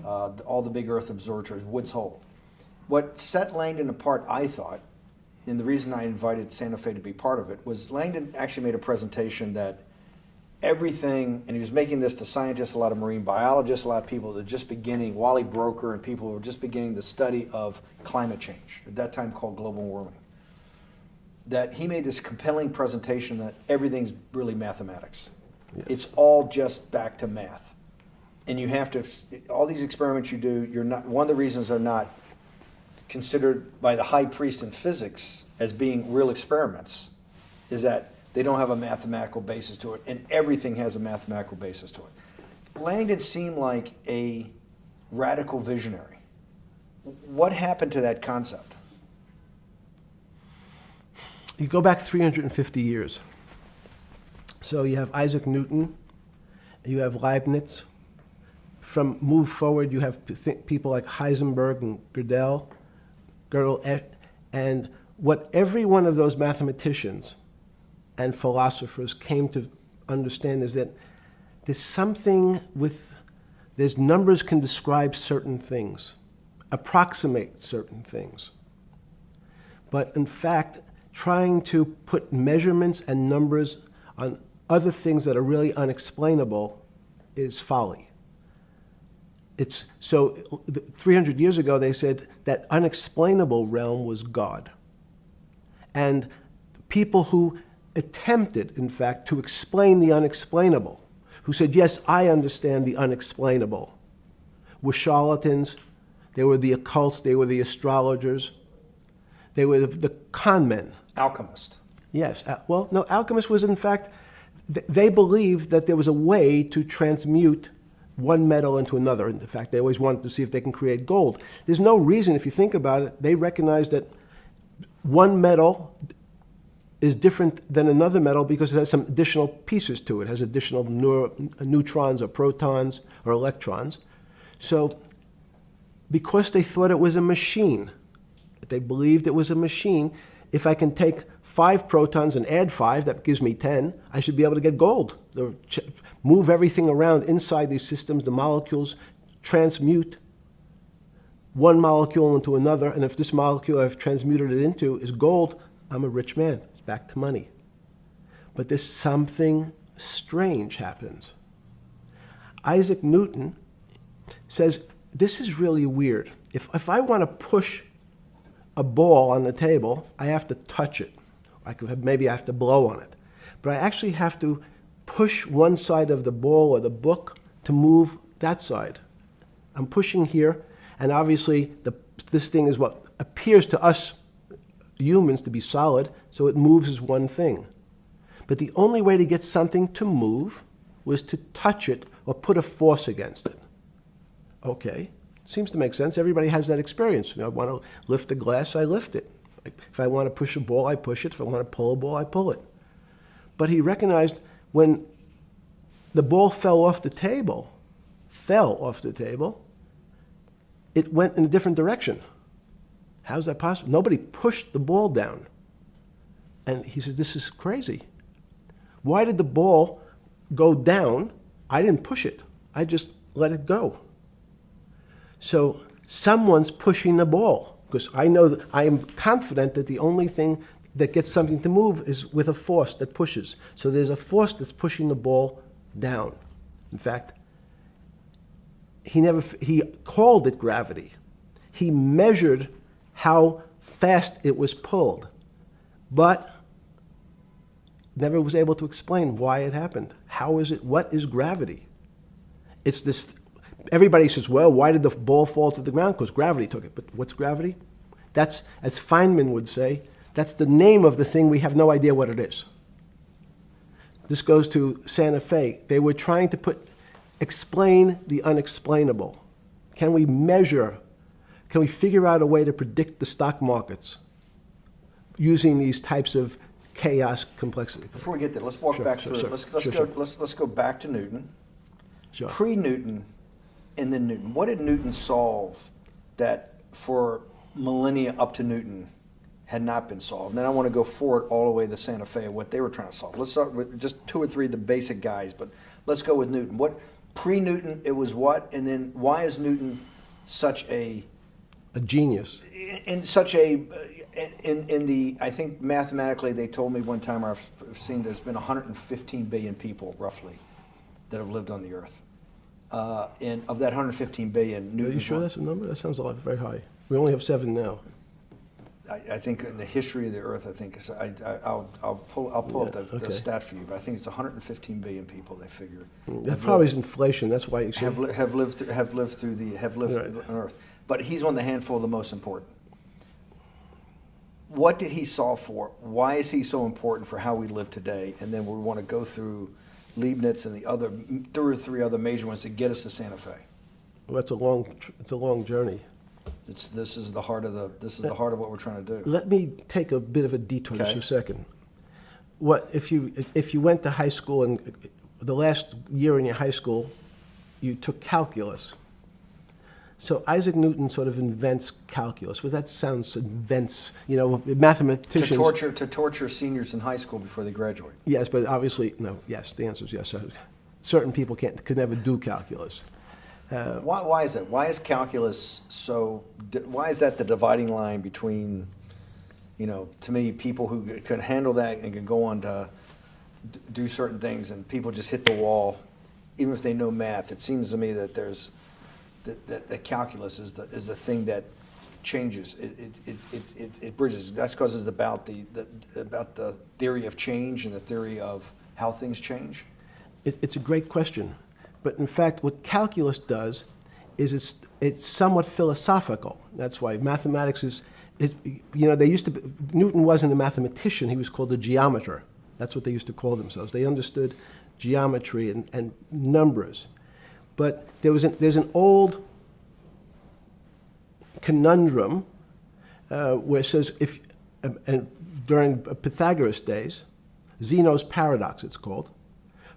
Speaker 1: all the big Earth observatories, Woods Hole. What set Langdon apart, I thought, and the reason I invited Santa Fe to be part of it, was Langdon actually made a presentation that everything, and he was making this to scientists, a lot of marine biologists, a lot of people that were just beginning, Wally Broker and people who were just beginning the study of climate change, at that time called global warming. That he made this compelling presentation that everything's really mathematics. Yes. It's all just back to math. And you have to, all these experiments you do, you're not, one of the reasons they're not considered by the high priest in physics as being real experiments is that they don't have a mathematical basis to it, and everything has a mathematical basis to it. Langdon seemed like a radical visionary. What happened to that concept?
Speaker 3: You go back 350 years. So you have Isaac Newton, you have Leibniz. Move forward, you have people like Heisenberg and Gödel, and what every one of those mathematicians and philosophers came to understand is that there's numbers can describe certain things, approximate certain things. But in fact, trying to put measurements and numbers on other things that are really unexplainable is folly. 300 years ago, they said that unexplainable realm was God. And people who attempted, in fact, to explain the unexplainable, who said, yes, I understand the unexplainable, were charlatans, they were the occults, they were the astrologers, they were the con men.
Speaker 1: Alchemist.
Speaker 3: Yes. Well, no, alchemist was, in fact, they believed that there was a way to transmute one metal into another. In fact, they always wanted to see if they can create gold. There's no reason, if you think about it, they recognize that one metal is different than another metal because it has some additional pieces to it. It has additional neutrons or protons or electrons. So because they thought it was a machine, they believed it was a machine, if I can take 5 protons and add 5, that gives me 10, I should be able to get gold. Move everything around inside these systems, the molecules transmute one molecule into another, and if this molecule I've transmuted it into is gold, I'm a rich man. It's back to money. But there's something strange happens. Isaac Newton says, this is really weird. If I want to push a ball on the table, I have to touch it. Maybe I have to blow on it. But I actually have to push one side of the ball or the book to move that side. I'm pushing here, and obviously this thing is what appears to us humans to be solid, so it moves as one thing. But the only way to get something to move was to touch it or put a force against it. Okay, seems to make sense. Everybody has that experience. I want to lift a glass, I lift it. If I want to push a ball, I push it. If I want to pull a ball, I pull it. But he recognized when the ball fell off the table, it went in a different direction. How's that possible? Nobody pushed the ball down. And he said, this is crazy. Why did the ball go down? I didn't push it. I just let it go. So someone's pushing the ball. Because I know that I am confident that the only thing that gets something to move is with a force that pushes. So there's a force that's pushing the ball down. In fact, he called it gravity. He measured how fast it was pulled, but never was able to explain why it happened. How is it? What is gravity? It's this. Everybody says, well, why did the ball fall to the ground? Because gravity took it. But what's gravity? That's, as Feynman would say, that's the name of the thing. We have no idea what it is. This goes to Santa Fe. They were trying to explain the unexplainable. Can we measure? Can we figure out a way to predict the stock markets using these types of chaos complexity?
Speaker 1: Before we get there, let's walk back through it. Let's go back to Newton.
Speaker 3: Sure.
Speaker 1: Pre-Newton and then Newton. What did Newton solve that for millennia up to Newton had not been solved? And then I want to go forward all the way to Santa Fe, what they were trying to solve. Let's start with just 2 or 3 of the basic guys, but let's go with Newton. What pre-Newton, it was what? And then why is Newton such a
Speaker 3: genius?
Speaker 1: In such a in the, I think mathematically they told me one time, I've seen there's been 115 billion people roughly that have lived on the earth. And of that 115 billion, Newton.
Speaker 3: Are you sure that's a number? That sounds very high. We only have 7 now.
Speaker 1: I think in the history of the earth, I think I'll pull up the stat for you, but I think it's 115 billion people. They figure
Speaker 3: that probably is inflation. That's why you
Speaker 1: have lived on Earth. But he's one of the handful of the most important. What did he solve for? Why is he so important for how we live today? And then we want to go through Leibniz and the other 3 other major ones to get us to Santa Fe?
Speaker 3: Well, it's a long journey.
Speaker 1: This is the heart of what we're trying to do.
Speaker 3: Let me take a bit of a detour
Speaker 1: Okay.
Speaker 3: just a second. What if you went to high school and the last year in your high school, you took calculus? So Isaac Newton sort of invents calculus. Well, that sounds invents, mathematicians.
Speaker 1: To torture seniors in high school before they graduate.
Speaker 3: Yes, but obviously, no, yes, the answer is yes. Certain people could never do calculus.
Speaker 1: Why is that? Why is calculus why is that the dividing line between, to me, people who can handle that and can go on to do certain things, and people just hit the wall, even if they know math? It seems to me that that calculus is the thing that changes. It bridges. That's because it's about the theory of change and the theory of how things change.
Speaker 3: It's a great question, but in fact, what calculus does is it's somewhat philosophical. That's why mathematics is Newton wasn't a mathematician; he was called a geometer. That's what they used to call themselves. They understood geometry and numbers. But there's an old conundrum where it says during Pythagoras' days, Zeno's paradox it's called,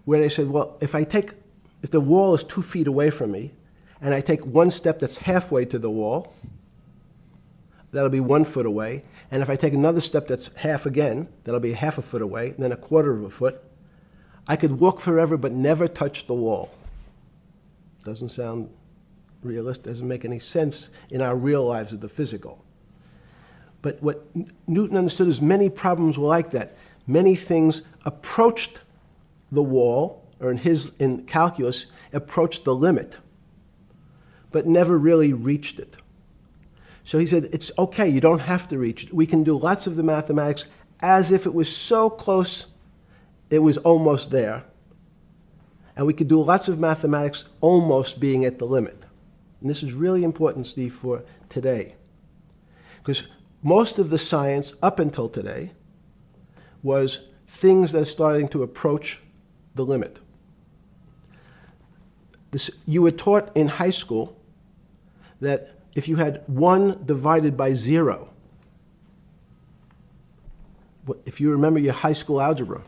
Speaker 3: where they said, well, if the wall is 2 feet away from me, and I take one step that's halfway to the wall, that'll be 1 foot away, and if I take another step that's half again, that'll be half a foot away, and then a quarter of a foot, I could walk forever but never touch the wall. Doesn't sound realistic, doesn't make any sense in our real lives of the physical. But what Newton understood is many problems were like that. Many things approached the wall, or in calculus, approached the limit, but never really reached it. So he said, it's okay, you don't have to reach it. We can do lots of the mathematics as if it was so close, it was almost there. And we could do lots of mathematics almost being at the limit. And this is really important, Steve, for today. Because most of the science up until today was things that are starting to approach the limit. You were taught in high school that if you had 1 divided by 0, if you remember your high school algebra,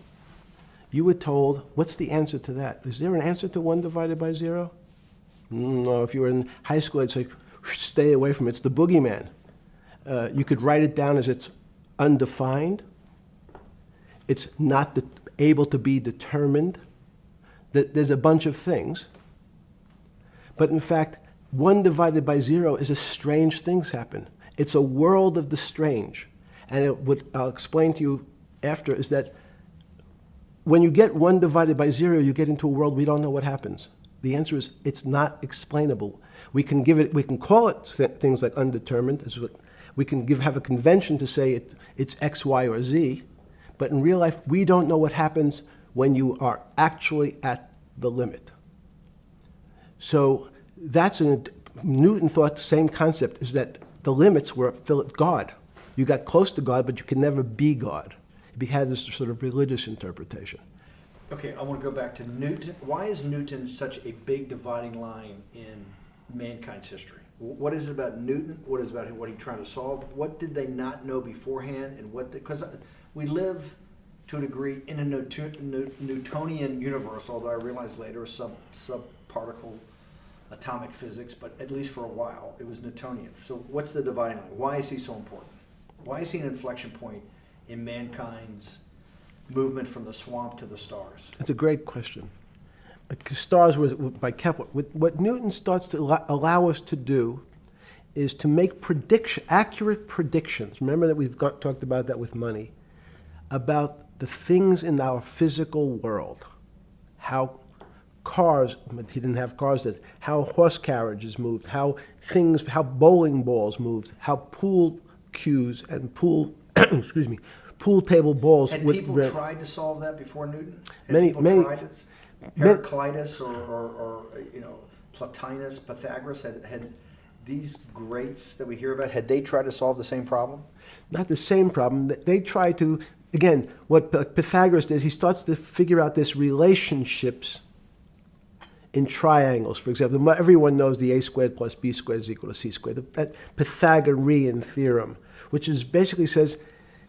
Speaker 3: you were told, what's the answer to that? Is there an answer to 1 divided by 0? No, if you were in high school, I'd say, stay away from it. It's the boogeyman. You could write it down as it's undefined. It's not able to be determined. There's a bunch of things. But in fact, 1 divided by 0 is a strange things happen. It's a world of the strange. And what I'll explain to you after is that when you get 1 divided by 0, you get into a world we don't know what happens. The answer is it's not explainable. We can call it things like undetermined. We can have a convention to say it's X, Y, or Z. But in real life, we don't know what happens when you are actually at the limit. So Newton thought the same concept is that the limits were God. You got close to God, but you could never be God. He had this sort of religious interpretation.
Speaker 1: Okay, I want to go back to Newton. Why is Newton such a big dividing line in mankind's history? What is it about Newton? What is it about what he's trying to solve? What did they not know beforehand? And because we live to a degree in a Newtonian universe, although I realized later subparticle atomic physics, but at least for a while it was Newtonian. So what's the dividing line? Why is he so important? Why is he an inflection point in mankind's movement from the swamp to the stars?
Speaker 3: It's a great question. Stars was by Kepler. What Newton starts to allow us to do is to make accurate predictions. Remember that we've talked about that with money, about the things in our physical world, how cars, he didn't have cars, how horse carriages moved, how bowling balls moved, how pool cues and pool table balls.
Speaker 1: Had people tried to solve that before Newton?
Speaker 3: Many
Speaker 1: tried it? Heraclitus or Plotinus, Pythagoras had these greats that we hear about. Had they tried to solve the same problem?
Speaker 3: Not the same problem. They tried to again, what Pythagoras does, he starts to figure out this relationships in triangles. For example, everyone knows the a squared plus b squared is equal to c squared, that Pythagorean theorem, which is basically says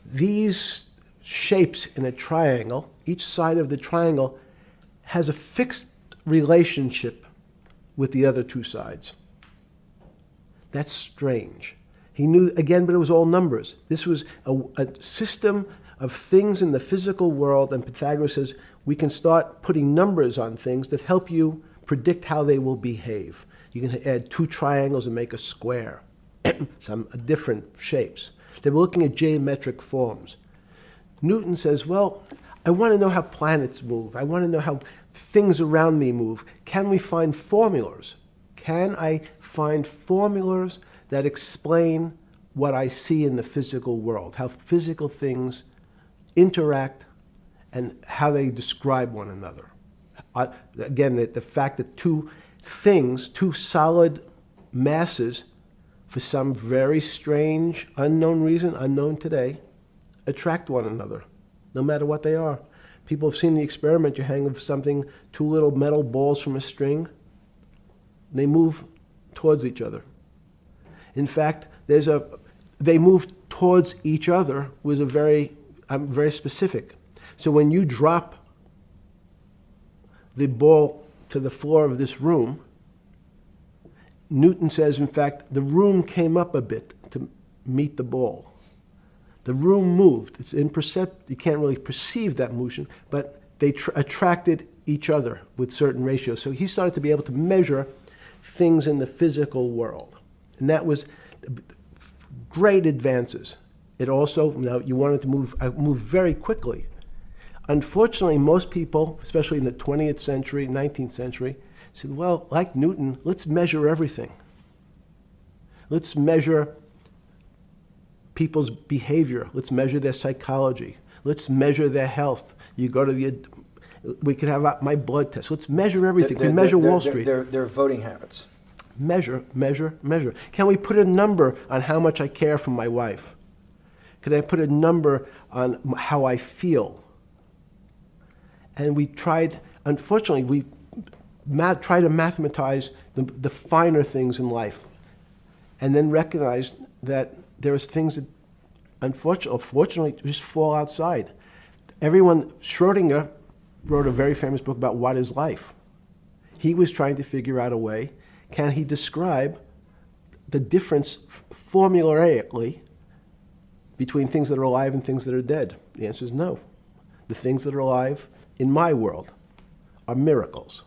Speaker 3: these shapes in a triangle, each side of the triangle has a fixed relationship with the other two sides. That's strange. He knew, again, but it was all numbers. This was a system of things in the physical world, and Pythagoras says we can start putting numbers on things that help you predict how they will behave. You can add two triangles and make a square, some different shapes. They were looking at geometric forms. Newton says, well, I want to know how planets move. I want to know how things around me move. Can we find formulas? Can I find formulas that explain what I see in the physical world, how physical things interact and how they describe one another? Again, the fact that two things, two solid masses, for some very strange, unknown reason, unknown today, attract one another, no matter what they are. People have seen the experiment. You hang something, two little metal balls from a string, they move towards each other. In fact, they move towards each other was very specific. So when you drop the ball to the floor of this room, Newton says, in fact, the room came up a bit to meet the ball. The room moved. It's imperceptible. You can't really perceive that motion, but they attracted each other with certain ratios. So he started to be able to measure things in the physical world. And that was great advances. It also, now you wanted to move very quickly. Unfortunately, most people, especially in the 20th century, 19th century, said, well, like Newton, let's measure everything. Let's measure people's behavior. Let's measure their psychology. Let's measure their health. You go to we could have my blood test. Let's measure everything. We measure Wall Street.
Speaker 1: Their voting habits.
Speaker 3: Measure, measure, measure. Can we put a number on how much I care for my wife? Can I put a number on how I feel? And we tried, unfortunately, we try to mathematize the finer things in life, and then recognize that there's things that, unfortunately, just fall outside. Schrodinger wrote a very famous book about what is life. He was trying to figure out a way, can he describe the difference formulaically between things that are alive and things that are dead? The answer is no. The things that are alive in my world are miracles,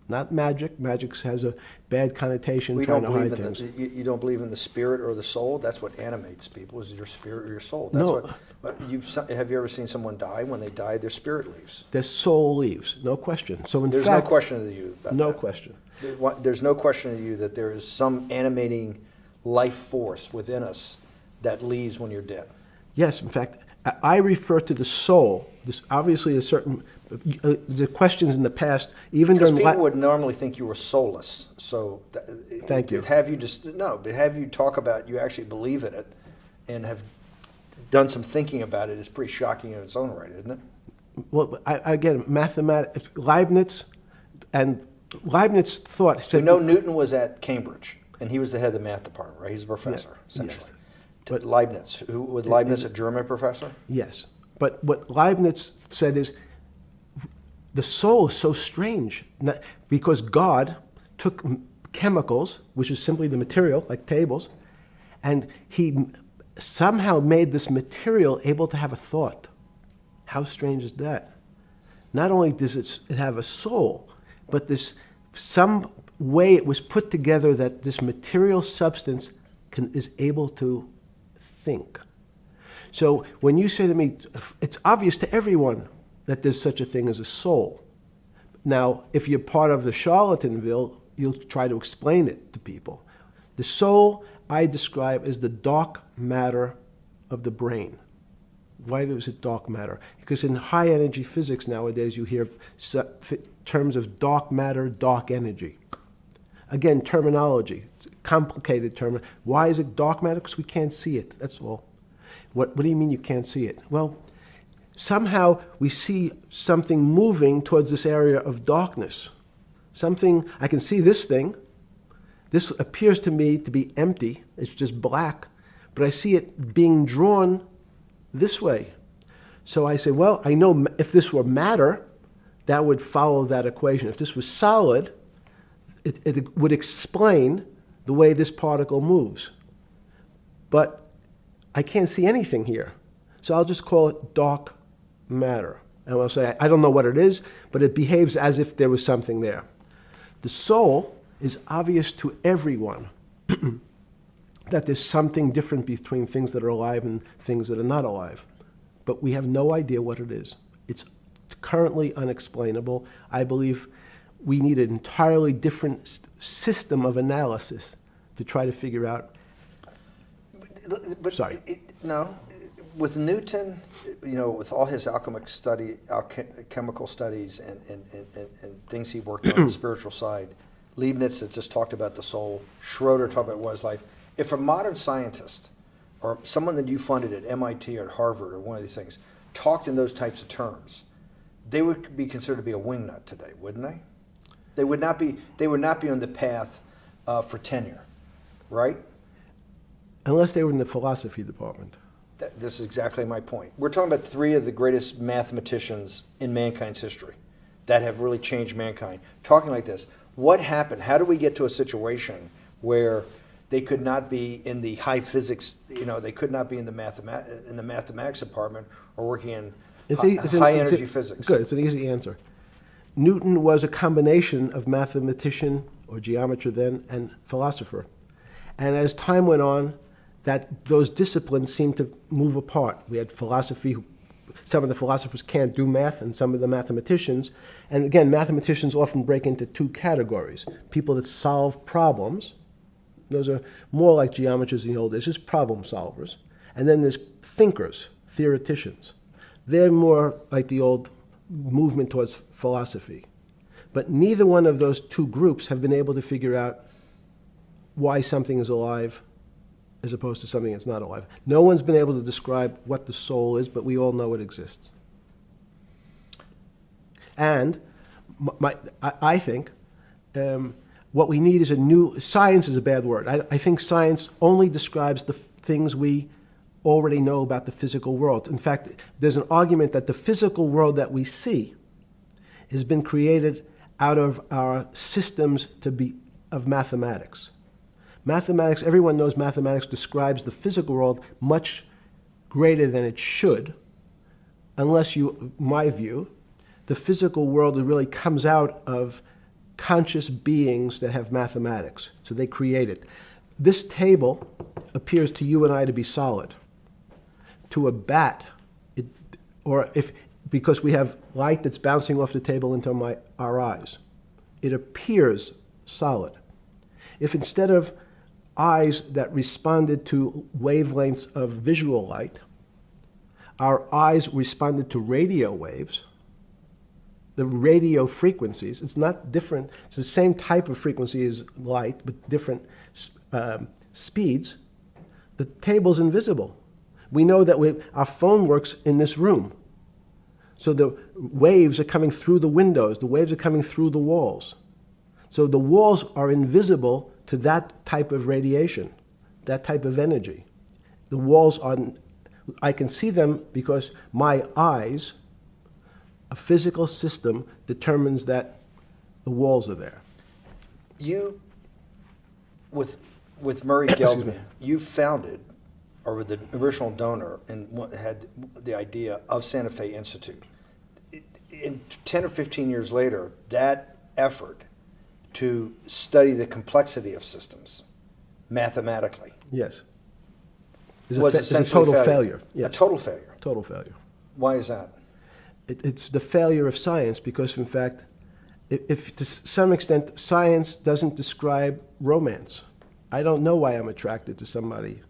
Speaker 3: not magic. Magic has a bad connotation, trying to hide things.
Speaker 1: You don't believe in the spirit or the soul? That's what animates people, is your spirit or your soul. That's
Speaker 3: No.
Speaker 1: Have you ever seen someone die? When they die, their spirit leaves.
Speaker 3: Their soul leaves, no question. So in
Speaker 1: There's
Speaker 3: fact,
Speaker 1: no question to you about
Speaker 3: no
Speaker 1: that.
Speaker 3: question.
Speaker 1: There's no question to you that there is some animating life force within us that leaves when you're dead.
Speaker 3: Yes, in fact, I refer to the soul. This obviously is certain. The questions in the past, even
Speaker 1: Because
Speaker 3: during
Speaker 1: people would normally think you were soulless. So
Speaker 3: Thank you.
Speaker 1: But have you talk about you actually believe in it and have done some thinking about it is pretty shocking in its own right, isn't it?
Speaker 3: Well, again, mathematics. Leibniz thought.
Speaker 1: We know Newton was at Cambridge, and he was the head of the math department, right? He's a professor, essentially.
Speaker 3: Yes.
Speaker 1: But Leibniz, was Leibniz a German professor?
Speaker 3: Yes, but what Leibniz said is the soul is so strange because God took chemicals, which is simply the material, like tables, and he somehow made this material able to have a thought. How strange is that? Not only does it have a soul, but some way it was put together that this material substance is able to think. So when you say to me, it's obvious to everyone that there's such a thing as a soul. Now, if you're part of the Charlatanville, you'll try to explain it to people. The soul I describe as the dark matter of the brain. Why is it dark matter? Because in high energy physics nowadays, you hear terms of dark matter, dark energy. Again, terminology. It's a complicated term. Why is it dark matter? Because we can't see it. That's all. What do you mean you can't see it? Well, somehow we see something moving towards this area of darkness. Something, I can see this thing. This appears to me to be empty. It's just black. But I see it being drawn this way. So I say, well, I know if this were matter, that would follow that equation. If this was solid, it would explain the way this particle moves. But I can't see anything here. So I'll just call it dark matter. And I'll say, I don't know what it is, but it behaves as if there was something there. The soul is obvious to everyone that there's something different between things that are alive and things that are not alive. But we have no idea what it is. It's currently unexplainable. I believe we need an entirely different system of analysis to try to figure out.
Speaker 1: But
Speaker 3: Sorry.
Speaker 1: No, with Newton, with all his alchemical studies and things he worked on the spiritual side, Leibniz that just talked about the soul, Schroeder talked about what is life. If a modern scientist or someone that you funded at MIT or at Harvard or one of these things talked in those types of terms, they would be considered to be a wingnut today, wouldn't they? They would not be. They would not be on the path for tenure, right?
Speaker 3: Unless they were in the philosophy department.
Speaker 1: This is exactly my point. We're talking about three of the greatest mathematicians in mankind's history that have really changed mankind. Talking like this, what happened? How do we get to a situation where they could not be in the high physics? They could not be in the mathematics department or working in high energy physics.
Speaker 3: Good. It's an easy answer. Newton was a combination of mathematician or geometer then and philosopher, and as time went on, those disciplines seemed to move apart. We had philosophy. Some of the philosophers can't do math, and some of the mathematicians. And again, mathematicians often break into two categories: people that solve problems. Those are more like geometers in the old days, just problem solvers. And then there's thinkers, theoreticians. They're more like the old movement towards philosophy. But neither one of those two groups have been able to figure out why something is alive as opposed to something that's not alive. No one's been able to describe what the soul is, but we all know it exists. And I think what we need is science is a bad word. I think science only describes the things we already know about the physical world. In fact, there's an argument that the physical world that we see has been created out of our systems of mathematics. Mathematics, everyone knows mathematics describes the physical world much greater than it should, unless my view, the physical world really comes out of conscious beings that have mathematics. So they create it. This table appears to you and I to be solid. To a bat, because we have light that's bouncing off the table into our eyes, it appears solid. If instead of eyes that responded to wavelengths of visual light, our eyes responded to radio waves, the radio frequencies, it's not different, it's the same type of frequency as light, but different speeds, the table's invisible. We know that our phone works in this room. So the waves are coming through the windows, the waves are coming through the walls. So the walls are invisible to that type of radiation, that type of energy. The walls I can see them because my eyes, a physical system, determines that the walls are there.
Speaker 1: You, with Murray Geldman, you founded, or were the original donor, and had the idea of Santa Fe Institute. In 10 or 15 years later, that effort to study the complexity of systems mathematically.
Speaker 3: Yes.
Speaker 1: Was essentially
Speaker 3: a total failure. Yes.
Speaker 1: A total failure.
Speaker 3: Total failure.
Speaker 1: Why is that?
Speaker 3: It's the failure of science because, in fact, if to some extent science doesn't describe romance, I don't know why I'm attracted to somebody.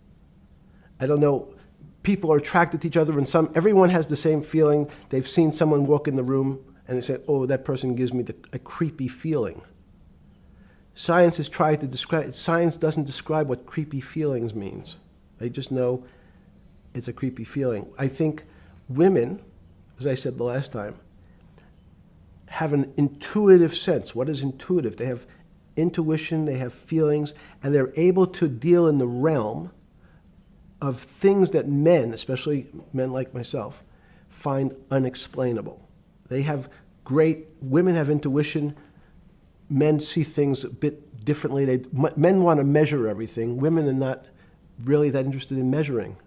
Speaker 3: I don't know. People are attracted to each other, and everyone has the same feeling. They've seen someone walk in the room, and they say, "Oh, that person gives me a creepy feeling." Science has tried to describe. Science doesn't describe what creepy feelings means. They just know it's a creepy feeling. I think women as I said the last time, have an intuitive sense. What is intuitive? They have intuition, they have feelings, and they're able to deal in the realm of things that men, especially men like myself, find unexplainable. They have women have intuition, men see things a bit differently. Men want to measure everything. Women are not really that interested in measuring.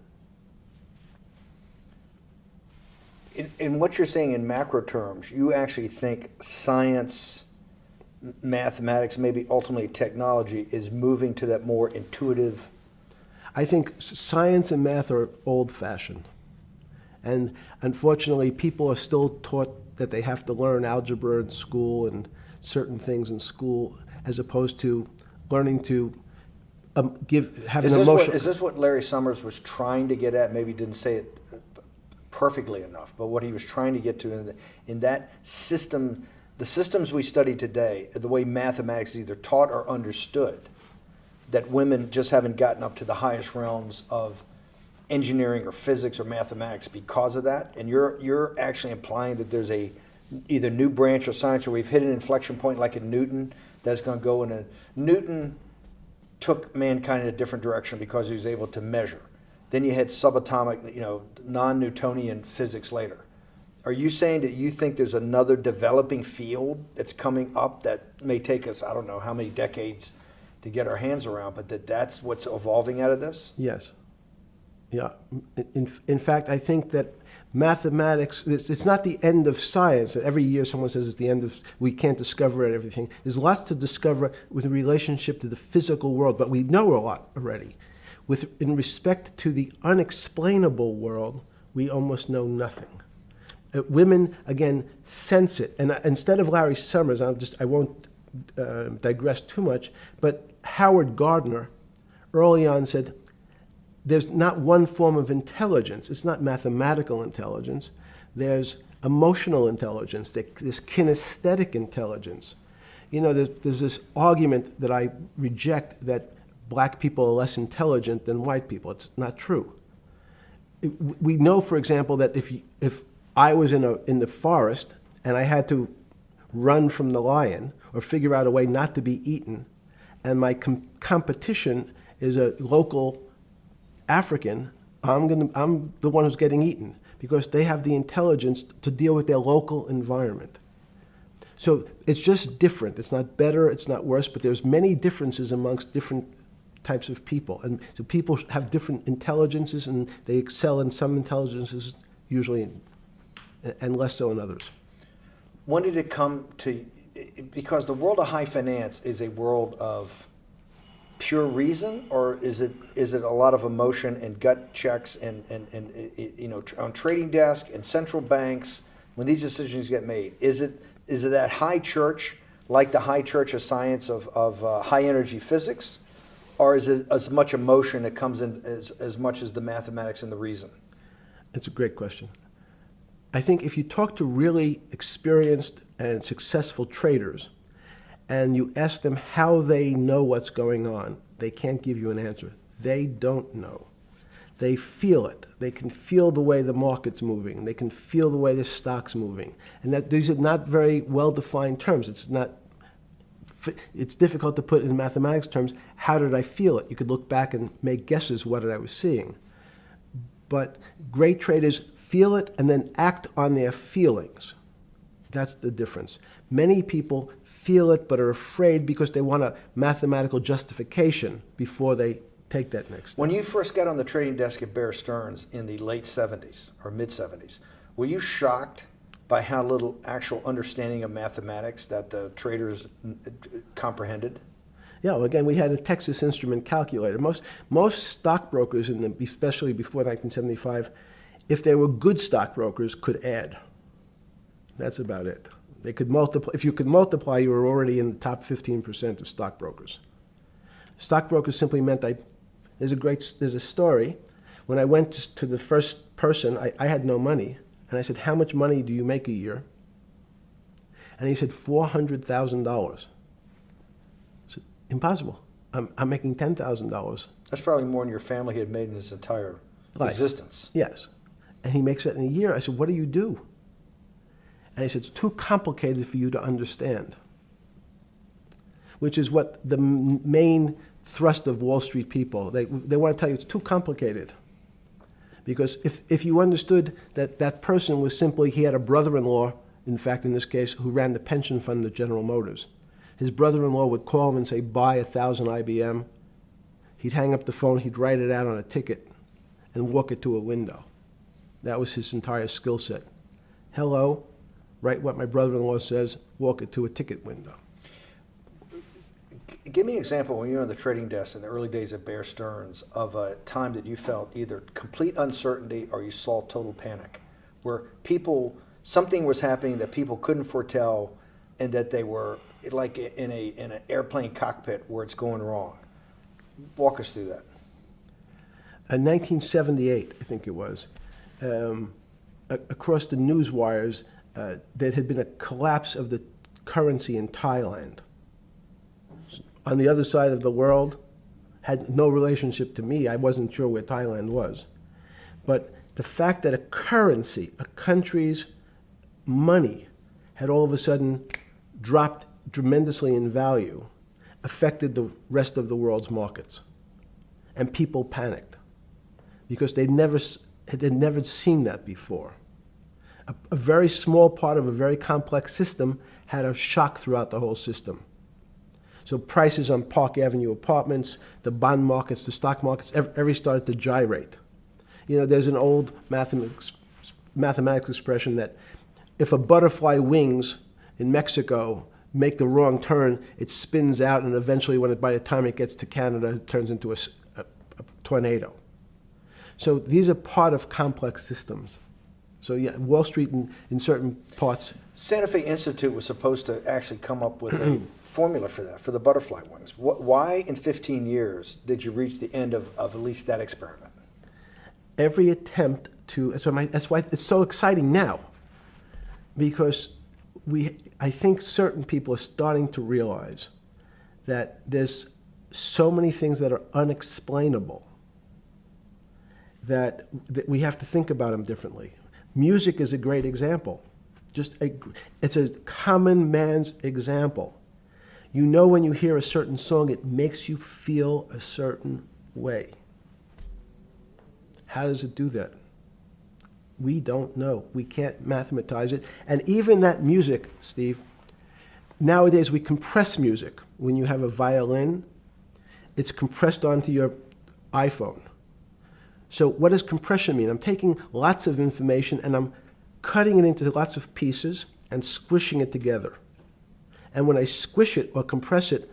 Speaker 1: In what you're saying in macro terms, you actually think science, mathematics, maybe ultimately technology is moving to that more intuitive?
Speaker 3: I think science and math are old-fashioned. And unfortunately, people are still taught that they have to learn algebra in school and certain things in school, as opposed to learning to have an emotional.
Speaker 1: Is this what Larry Summers was trying to get at? Maybe he didn't say it perfectly enough, but what he was trying to get to in that system, the systems we study today, the way mathematics is either taught or understood, that women just haven't gotten up to the highest realms of engineering or physics or mathematics because of that. And you're actually implying that there's a either new branch of science, or we've hit an inflection point like in Newton that's going to go in a Newton took mankind in a different direction because he was able to measure. Then you had subatomic, non-Newtonian physics later. Are you saying that you think there's another developing field that's coming up that may take us, I don't know how many decades to get our hands around, but that's what's evolving out of this?
Speaker 3: Yes. Yeah. In fact, I think that mathematics, it's not the end of science. Every year someone says it's the end of, we can't discover everything. There's lots to discover with relationship to the physical world, but we know a lot already. In respect to the unexplainable world, we almost know nothing. Women, again, sense it. And instead of Larry Summers, I won't digress too much, but Howard Gardner early on said, there's not one form of intelligence. It's not mathematical intelligence. There's emotional intelligence. There's kinesthetic intelligence. There's this argument that I reject that black people are less intelligent than white people. It's not true. We know, for example, that if I was in the forest and I had to run from the lion or figure out a way not to be eaten, and my competition is a local African, I'm the one who's getting eaten because they have the intelligence to deal with their local environment. So it's just different. It's not better, it's not worse, but there's many differences amongst different types of people. And so people have different intelligences, and they excel in some intelligences usually, and less so in others.
Speaker 1: When did it come to, because the world of high finance is a world of pure reason, or is it a lot of emotion and gut checks and on trading desk and central banks when these decisions get made? Is it that high church, like the high church of science of high energy physics, or is it as much emotion that comes in as much as the mathematics and the reason?
Speaker 3: It's a great question. I think if you talk to really experienced and successful traders, and you ask them how they know what's going on, they can't give you an answer. They don't know. They feel it. They can feel the way the market's moving. They can feel the way the stock's moving. And that these are not very well-defined terms. It's difficult to put in mathematics terms, how did I feel it? You could look back and make guesses what I was seeing. But great traders feel it and then act on their feelings. That's the difference. Many people feel it but are afraid because they want a mathematical justification before they take that next step.
Speaker 1: When you first got on the trading desk at Bear Stearns in the late 70s or mid 70s, were you shocked by how little actual understanding of mathematics that the traders comprehended?
Speaker 3: Yeah, well, again, we had a Texas Instrument calculator. Most stockbrokers, especially before 1975, if they were good stockbrokers, could add. That's about it. They could multiply. If you could multiply, you were already in the top 15% of stockbrokers. Stockbrokers simply meant there's a story. When I went to the first person, I had no money. And I said, how much money do you make a year? And he said, $400,000. I said, impossible. I'm making $10,000.
Speaker 1: That's probably more than your family had made in his entire existence.
Speaker 3: Yes. And he makes that in a year. I said, what do you do? And he said, it's too complicated for you to understand, which is what the main thrust of Wall Street people, they want to tell you it's too complicated. Because if you understood that that person was simply, he had a brother-in-law, in fact, in this case, who ran the pension fund at General Motors. His brother-in-law would call him and say, buy 1,000 IBM. He'd hang up the phone, he'd write it out on a ticket and walk it to a window. That was his entire skill set. Hello, write what my brother-in-law says, walk it to a ticket window.
Speaker 1: Give me an example when you were on the trading desk in the early days of Bear Stearns of a time that you felt either complete uncertainty or you saw total panic, where something was happening that people couldn't foretell and that they were like in an airplane cockpit where it's going wrong. Walk us through that.
Speaker 3: In 1978, I think it was, across the news wires, there had been a collapse of the currency in Thailand. On the other side of the world, had no relationship to me. I wasn't sure where Thailand was. But the fact that a currency, a country's money, had all of a sudden dropped tremendously in value, affected the rest of the world's markets. And people panicked because they'd never seen that before. A very small part of a very complex system had a shock throughout the whole system. So prices on Park Avenue apartments, the bond markets, the stock markets, every started to gyrate. You know, there's an old mathematics expression that if a butterfly wings in Mexico make the wrong turn, it spins out, and eventually, by the time it gets to Canada, it turns into a tornado. So these are part of complex systems. So yeah, Wall Street in certain parts.
Speaker 1: Santa Fe Institute was supposed to actually come up with a formula for that, for the butterfly wings. Why in 15 years did you reach the end of at least that experiment?
Speaker 3: Every attempt to, that's why it's so exciting now, because I think certain people are starting to realize that there's so many things that are unexplainable that we have to think about them differently. Music is a great example. It's a common man's example. You know, when you hear a certain song, it makes you feel a certain way. How does it do that? We don't know. We can't mathematize it. And even that music, Steve, nowadays we compress music. When you have a violin, it's compressed onto your iPhone. So what does compression mean? I'm taking lots of information and I'm cutting it into lots of pieces and squishing it together. And when I squish it or compress it,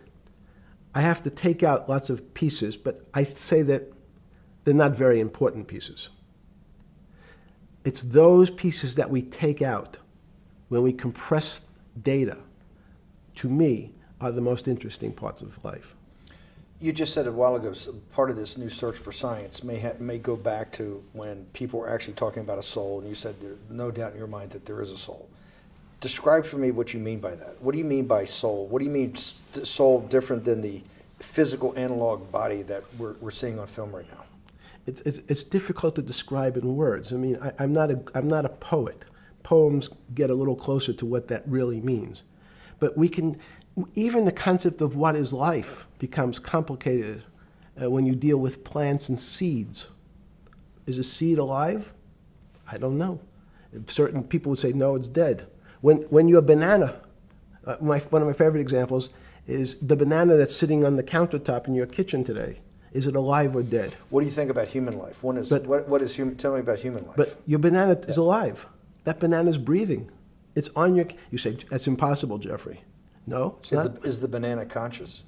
Speaker 3: I have to take out lots of pieces, but I say that they're not very important pieces. It's those pieces that we take out when we compress data, to me, are the most interesting parts of life.
Speaker 1: You just said a while ago, part of this new search for science may go back to when people were actually talking about a soul, and you said there's no doubt in your mind that there is a soul. Describe for me what you mean by that. What do you mean by soul? What do you mean soul different than the physical analog body that we're seeing on film right now?
Speaker 3: It's difficult to describe in words. I mean, I'm not a poet. Poems get a little closer to what that really means. But even the concept of what is life becomes complicated when you deal with plants and seeds. Is a seed alive? I don't know. Certain people would say, no, it's dead. When your banana, one of my favorite examples is the banana that's sitting on the countertop in your kitchen today. Is it alive or dead?
Speaker 1: What do you think about human life? Tell me about human life.
Speaker 3: But your banana is alive. That banana is breathing. It's on your, you say, that's impossible, Jeffrey. No, it's not.
Speaker 1: Is the banana conscious?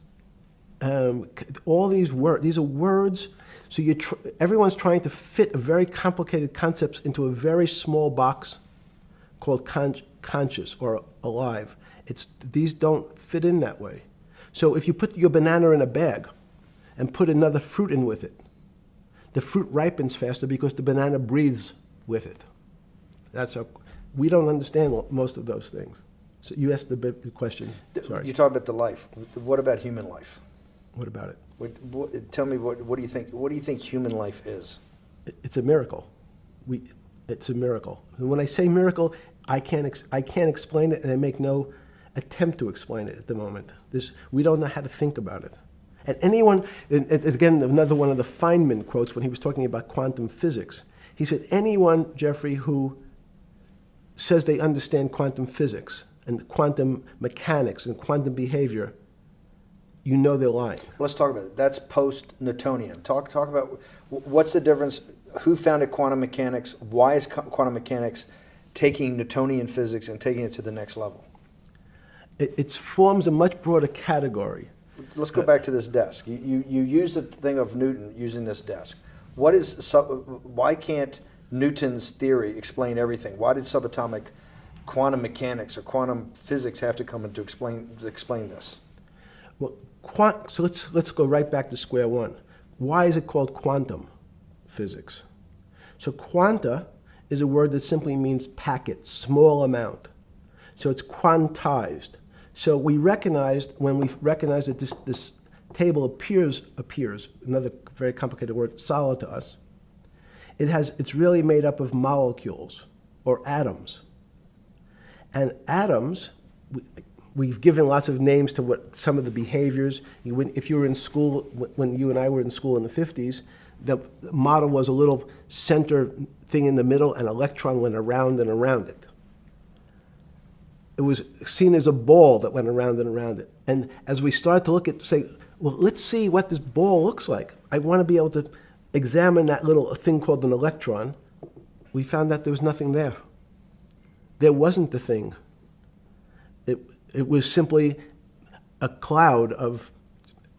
Speaker 3: All these are words. So everyone's trying to fit a very complicated concepts into a very small box called conscious or alive. These don't fit in that way. So if you put your banana in a bag and put another fruit in with it, the fruit ripens faster because the banana breathes with it. We don't understand most of those things. So you asked the big question. Sorry.
Speaker 1: You talk about the life. What about human life?
Speaker 3: What about it?
Speaker 1: Tell me what do you think? What do you think human life is?
Speaker 3: It's a miracle. It's a miracle. And when I say miracle, I can't explain it, and I make no attempt to explain it at the moment. We don't know how to think about it. And anyone, and again, another one of the Feynman quotes when he was talking about quantum physics. He said, anyone, Jeffrey, who says they understand quantum physics and quantum mechanics and quantum behavior, you know they're lying.
Speaker 1: Let's talk about it. That's post-Newtonian. Talk about what's the difference, who founded quantum mechanics, why is quantum mechanics taking Newtonian physics and taking it to the next level?
Speaker 3: It forms a much broader category.
Speaker 1: Let's go back to this desk. You used the thing of Newton using this desk. Why can't Newton's theory explain everything? Why did subatomic quantum mechanics or quantum physics have to come in to explain this?
Speaker 3: Well, so let's go right back to square one. Why is it called quantum physics? So quanta is a word that simply means packet, small amount. So it's quantized. So we recognized, when we recognized that this table appears, another very complicated word, solid to us, it's really made up of molecules or atoms. And atoms, we've given lots of names to what some of the behaviors. If you were in school, when you and I were in school in the 50s, the model was a little center thing in the middle, and an electron went around and around it. It was seen as a ball that went around and around it. And as we started to look at, say, well, let's see what this ball looks like. I want to be able to examine that little thing called an electron. We found that there was nothing there. There wasn't the thing. It was simply a cloud of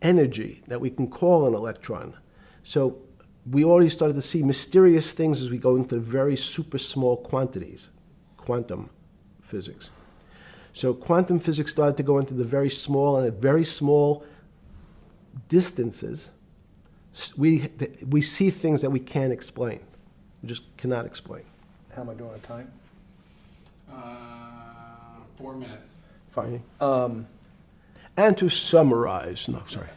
Speaker 3: energy that we can call an electron. So we already started to see mysterious things as we go into very super small quantities, quantum physics. So quantum physics started to go into the very small, and at very small distances, we see things that we can't explain. We just cannot explain.
Speaker 1: How am I doing on time?
Speaker 2: 4 minutes.
Speaker 1: Fine.
Speaker 3: And to summarize, no, sorry.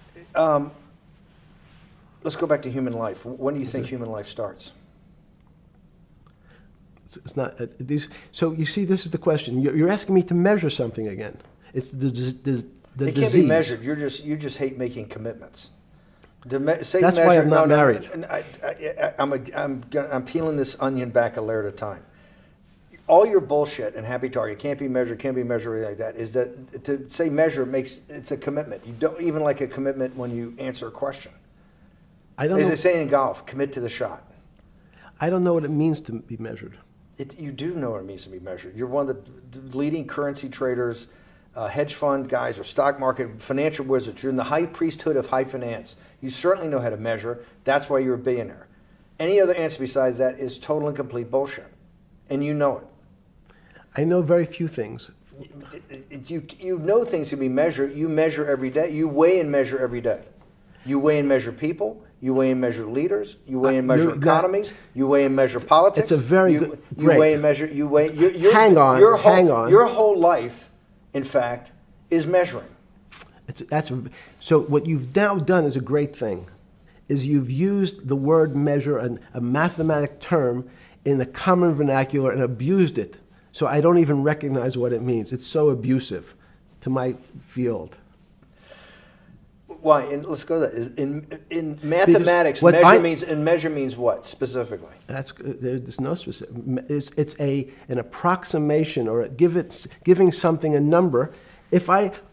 Speaker 1: Let's go back to human life. When do you think human life starts?
Speaker 3: It's not these. So you see, this is the question. You're asking me to measure something again. It's the disease.
Speaker 1: It can't be measured. You just hate making commitments.
Speaker 3: That's why I'm not married.
Speaker 1: I'm peeling this onion back a layer at a time. All your bullshit and happy target can't be measured like that. Is that to say measure it's a commitment. You don't even like a commitment when you answer a question.
Speaker 3: I don't
Speaker 1: As
Speaker 3: know.
Speaker 1: they say in golf, commit to the shot.
Speaker 3: I don't know what it means to be measured.
Speaker 1: You do know what it means to be measured. You're one of the leading currency traders, hedge fund guys, or stock market financial wizards. You're in the high priesthood of high finance. You certainly know how to measure. That's why you're a billionaire. Any other answer besides that is total and complete bullshit, and you know it.
Speaker 3: I know very few things.
Speaker 1: You know things can be measured. You measure every day. You weigh and measure every day. You weigh and measure people. You weigh and measure leaders. You weigh and measure economies. You weigh and measure politics.
Speaker 3: It's a very good.
Speaker 1: You weigh and measure. You weigh.
Speaker 3: Hang on.
Speaker 1: Your whole life, in fact, is measuring.
Speaker 3: So what you've now done is a great thing, is you've used the word measure, a mathematic term, in the common vernacular and abused it. So I don't even recognize what it means. It's so abusive to my field.
Speaker 1: Why? And let's go to that. In mathematics, measure means what specifically?
Speaker 3: There's no specific. It's an approximation, or giving something a number.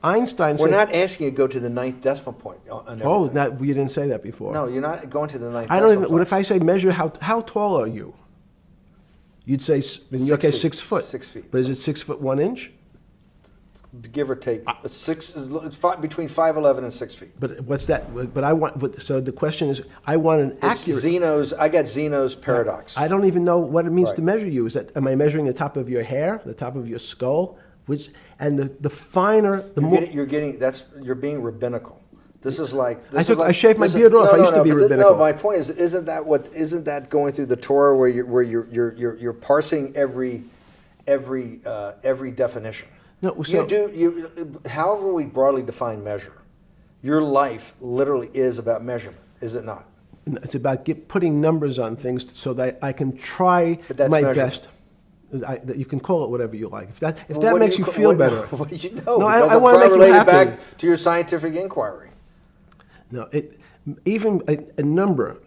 Speaker 3: Einstein said,
Speaker 1: we're not asking you to go to the 9th decimal point.
Speaker 3: You didn't say that before.
Speaker 1: No, you're not going to the 9th.
Speaker 3: I don't even. What if I say measure? How tall are you? You'd say, in your case, 6 foot.
Speaker 1: 6 feet.
Speaker 3: But is it 6 foot 1 inch?
Speaker 1: Give or take, between 5'11" and 6 feet.
Speaker 3: But what's that? But I want. So the question is, I want an accurate.
Speaker 1: I got Zeno's paradox.
Speaker 3: I don't even know what it means to measure you. Am I measuring the top of your hair, the top of your skull, and the finer, the more.
Speaker 1: You're being rabbinical. This is like.
Speaker 3: I shaved my beard off. I used to be rabbinical.
Speaker 1: No, my point is, isn't that going through the Torah where you're parsing every definition?
Speaker 3: No, so,
Speaker 1: however we broadly define measure, your life literally is about measurement, is it not?
Speaker 3: It's about putting numbers on things so that I can try my best. That you can call it whatever you like. If
Speaker 1: Well,
Speaker 3: that
Speaker 1: what do
Speaker 3: makes you feel better.
Speaker 1: What do you know?
Speaker 3: No,
Speaker 1: Because
Speaker 3: I
Speaker 1: I'm
Speaker 3: wanna
Speaker 1: trying
Speaker 3: make you
Speaker 1: relate it
Speaker 3: happy.
Speaker 1: back to your scientific inquiry.
Speaker 3: No, even a number.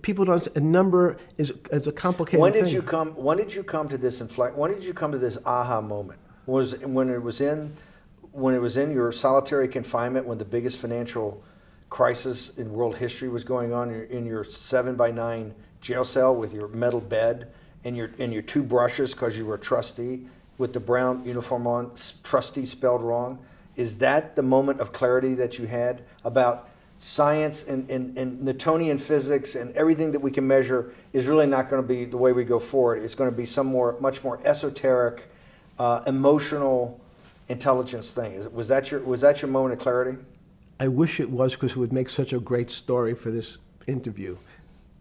Speaker 3: People don't. A number is a complicated
Speaker 1: When did
Speaker 3: thing.
Speaker 1: you come? When did you come to this When did you come to this aha moment? Was when it was in your solitary confinement, when the biggest financial crisis in world history was going on, in your 7x9 jail cell with your metal bed and your two brushes because you were a trustee with the brown uniform on, trustee spelled wrong. Is that the moment of clarity that you had about science and Newtonian physics and everything that we can measure is really not going to be the way we go forward? It's going to be much more esoteric, emotional intelligence thing. Was that your moment of clarity?
Speaker 3: I wish it was, because it would make such a great story for this interview,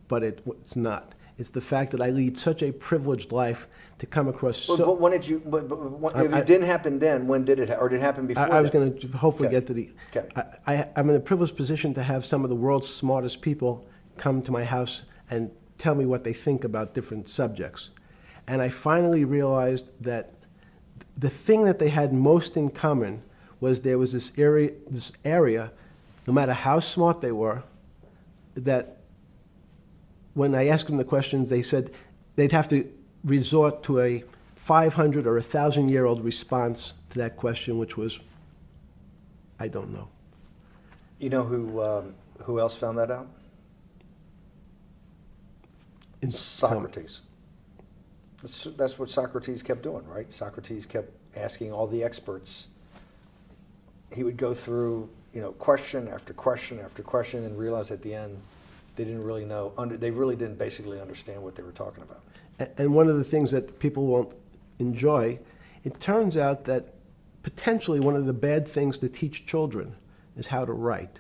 Speaker 3: but it's not. It's the fact that I lead such a privileged life to come across.
Speaker 1: But when did you? If it didn't happen then, when did it? Or did it happen before?
Speaker 3: I was going to hopefully get to the.
Speaker 1: Okay.
Speaker 3: I'm in a privileged position to have some of the world's smartest people come to my house and tell me what they think about different subjects, and I finally realized that the thing that they had most in common was there was this area, no matter how smart they were, that when I asked them the questions, they said they'd have to resort to a 500 or 1,000-year-old response to that question, which was, I don't know.
Speaker 1: You know who else found that out? Socrates. That's what Socrates kept doing, right? Socrates kept asking all the experts. He would go through, question after question after question, and realize at the end they didn't really know. They really didn't basically understand what they were talking about.
Speaker 3: And one of the things that people won't enjoy, it turns out that potentially one of the bad things to teach children is how to write.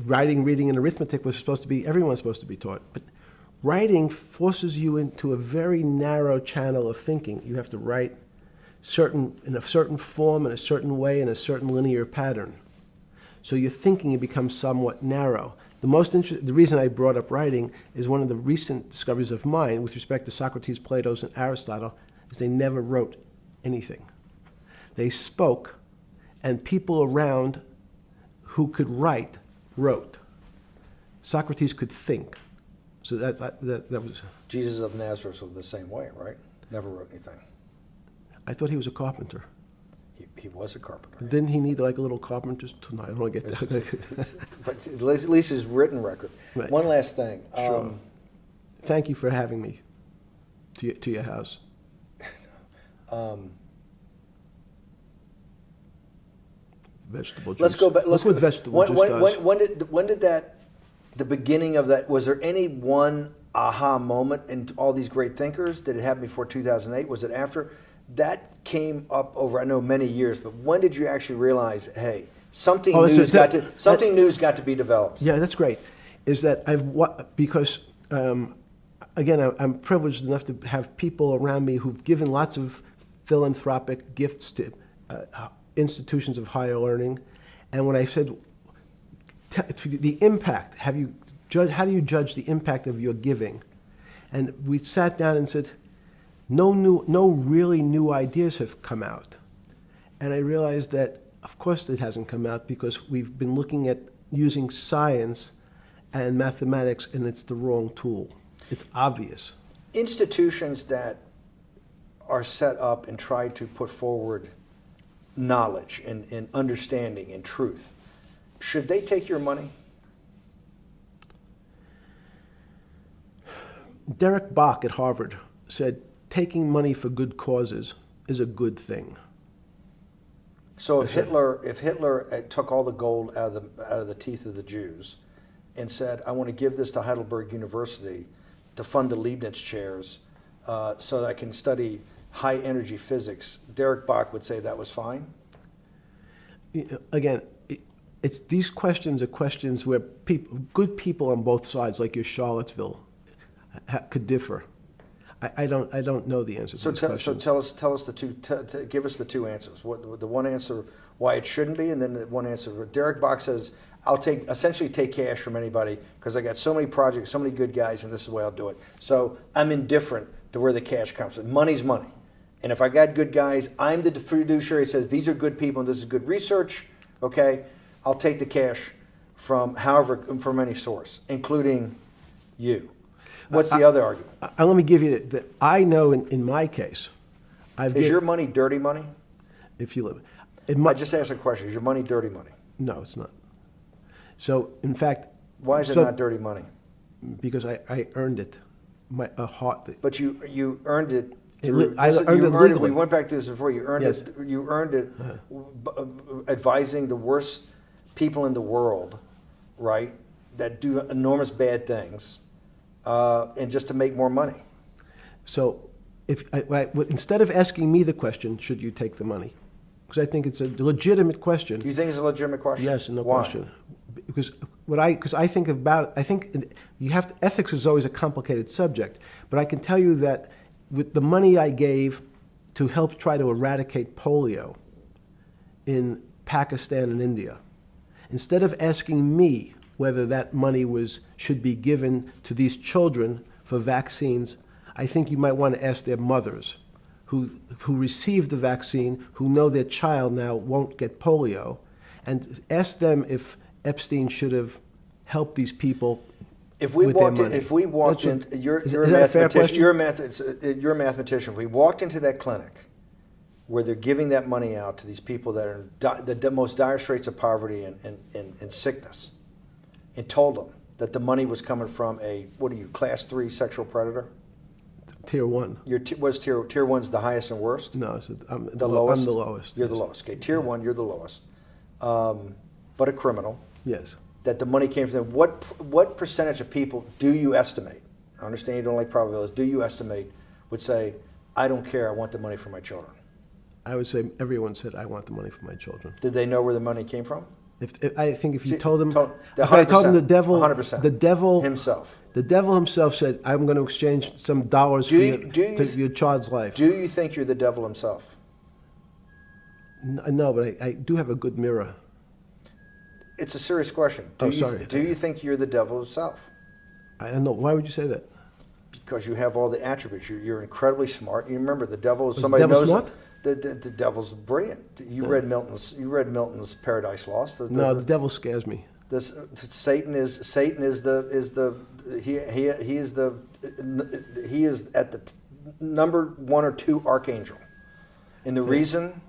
Speaker 3: Writing, reading, and arithmetic was supposed to be, everyone's supposed to be taught. But writing forces you into a very narrow channel of thinking. You have to write in a certain form, in a certain way, in a certain linear pattern. So your thinking becomes somewhat narrow. The reason I brought up writing is one of the recent discoveries of mine with respect to Socrates, Plato, and Aristotle is they never wrote anything. They spoke, and people around who could write wrote. Socrates could think. So that was...
Speaker 1: Jesus of Nazareth was the same way, right? Never wrote anything.
Speaker 3: I thought he was a carpenter.
Speaker 1: He was a carpenter.
Speaker 3: Didn't he need like a little carpenter's tonight? I don't want to get that.
Speaker 1: But at least his written record.
Speaker 3: Right.
Speaker 1: One last thing.
Speaker 3: Sure. Thank you for having me to your house. Vegetable juice.
Speaker 1: Let's go back.
Speaker 3: Look what vegetable juice does.
Speaker 1: When did that? The beginning of that. Was there any one aha moment in all these great thinkers? Did it happen before 2008? Was it after? That came up over, I know, many years, but when did you actually realize, hey, something new's got to be developed?
Speaker 3: Yeah, that's great. Is that because again, I'm privileged enough to have people around me who've given lots of philanthropic gifts to institutions of higher learning, and when I said the impact, how do you judge the impact of your giving? And we sat down and said, no really new ideas have come out. And I realized that, of course, it hasn't come out because we've been looking at using science and mathematics, and it's the wrong tool. It's obvious.
Speaker 1: Institutions that are set up and try to put forward knowledge and understanding and truth, should they take your money?
Speaker 3: Derek Bach at Harvard said, taking money for good causes is a good thing.
Speaker 1: So if Hitler took all the gold out of the teeth of the Jews and said, I want to give this to Heidelberg University to fund the Leibniz chairs so that I can study high energy physics, Derek Bach would say that was fine?
Speaker 3: Again, these questions are questions where good people on both sides, like your Charlottesville, could differ. I don't know the answer to these questions.
Speaker 1: So tell us the two. Give us the two answers. The one answer why it shouldn't be, and then the one answer. Derek Bach says, I'll essentially take cash from anybody because I got so many projects, so many good guys, and this is the way I'll do it. So I'm indifferent to where the cash comes from. Money's money. And if I got good guys, I'm the fiduciary that says these are good people and this is good research, okay? I'll take the cash from any source, including you. What's the other argument?
Speaker 3: Let me give you that. I know in my case,
Speaker 1: Is your money dirty money?
Speaker 3: If you live,
Speaker 1: I just asked a question. Is your money dirty money?
Speaker 3: No, it's not. So, in fact,
Speaker 1: why is it not dirty money?
Speaker 3: Because I earned it,
Speaker 1: But you earned it.
Speaker 3: I earned it legally.
Speaker 1: We went back to this before. You earned
Speaker 3: Yes.
Speaker 1: it. You earned it, advising the worst people in the world, right? That do enormous bad things, and just to make more money.
Speaker 3: So, instead of asking me the question, should you take the money? Because I think it's a legitimate question.
Speaker 1: You think it's a legitimate question?
Speaker 3: Yes, no
Speaker 1: Why?
Speaker 3: question. Because I think about, ethics is always a complicated subject, but I can tell you that with the money I gave to help try to eradicate polio in Pakistan and India, instead of asking me whether that money should be given to these children for vaccines, I think you might want to ask their mothers who received the vaccine, who know their child now won't get polio, and ask them if Epstein should have helped these people with their money.
Speaker 1: If we walked in, you're
Speaker 3: a mathematician.
Speaker 1: You're a mathematician. If we walked into that clinic where they're giving that money out to these people that are in the most dire straits of poverty and sickness, and told them that the money was coming from class 3 sexual predator?
Speaker 3: Tier 1.
Speaker 1: Tier 1's the highest and worst?
Speaker 3: No, I'm
Speaker 1: the lowest.
Speaker 3: I'm the lowest.
Speaker 1: You're the lowest. Okay, tier 1, you're the lowest. But a criminal.
Speaker 3: Yes.
Speaker 1: That the money came from them. What percentage of people do you estimate? I understand you don't like probabilities. Do you estimate would say, I don't care, I want the money for my children?
Speaker 3: I would say everyone said, I want the money for my children.
Speaker 1: Did they know where the money came from?
Speaker 3: I think if you told them,
Speaker 1: if I told them
Speaker 3: the devil,
Speaker 1: 100%.
Speaker 3: the devil
Speaker 1: himself.
Speaker 3: The devil himself said, I'm going to exchange some dollars for your child's life.
Speaker 1: Do you think you're the devil himself?
Speaker 3: No, but I do have a good mirror.
Speaker 1: It's a serious question. Do you think you're the devil himself?
Speaker 3: I don't know. Why would you say that?
Speaker 1: Because you have all the attributes. You're incredibly smart. You remember the devil is
Speaker 3: Was
Speaker 1: somebody
Speaker 3: the devil
Speaker 1: knows
Speaker 3: smart?
Speaker 1: The devil's brilliant. You read Milton's Paradise Lost.
Speaker 3: No, the devil scares me.
Speaker 1: Satan is at the number 1 or 2 archangel, and the reason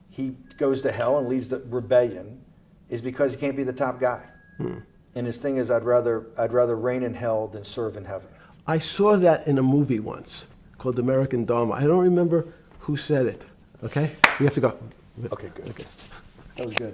Speaker 1: he goes to hell and leads the rebellion is because he can't be the top guy. And his thing is, I'd rather reign in hell than serve in heaven.
Speaker 3: I saw that in a movie once called American Dharma. I don't remember who said it. Okay, we have to go.
Speaker 1: Okay, good.
Speaker 3: Okay.
Speaker 1: That was good.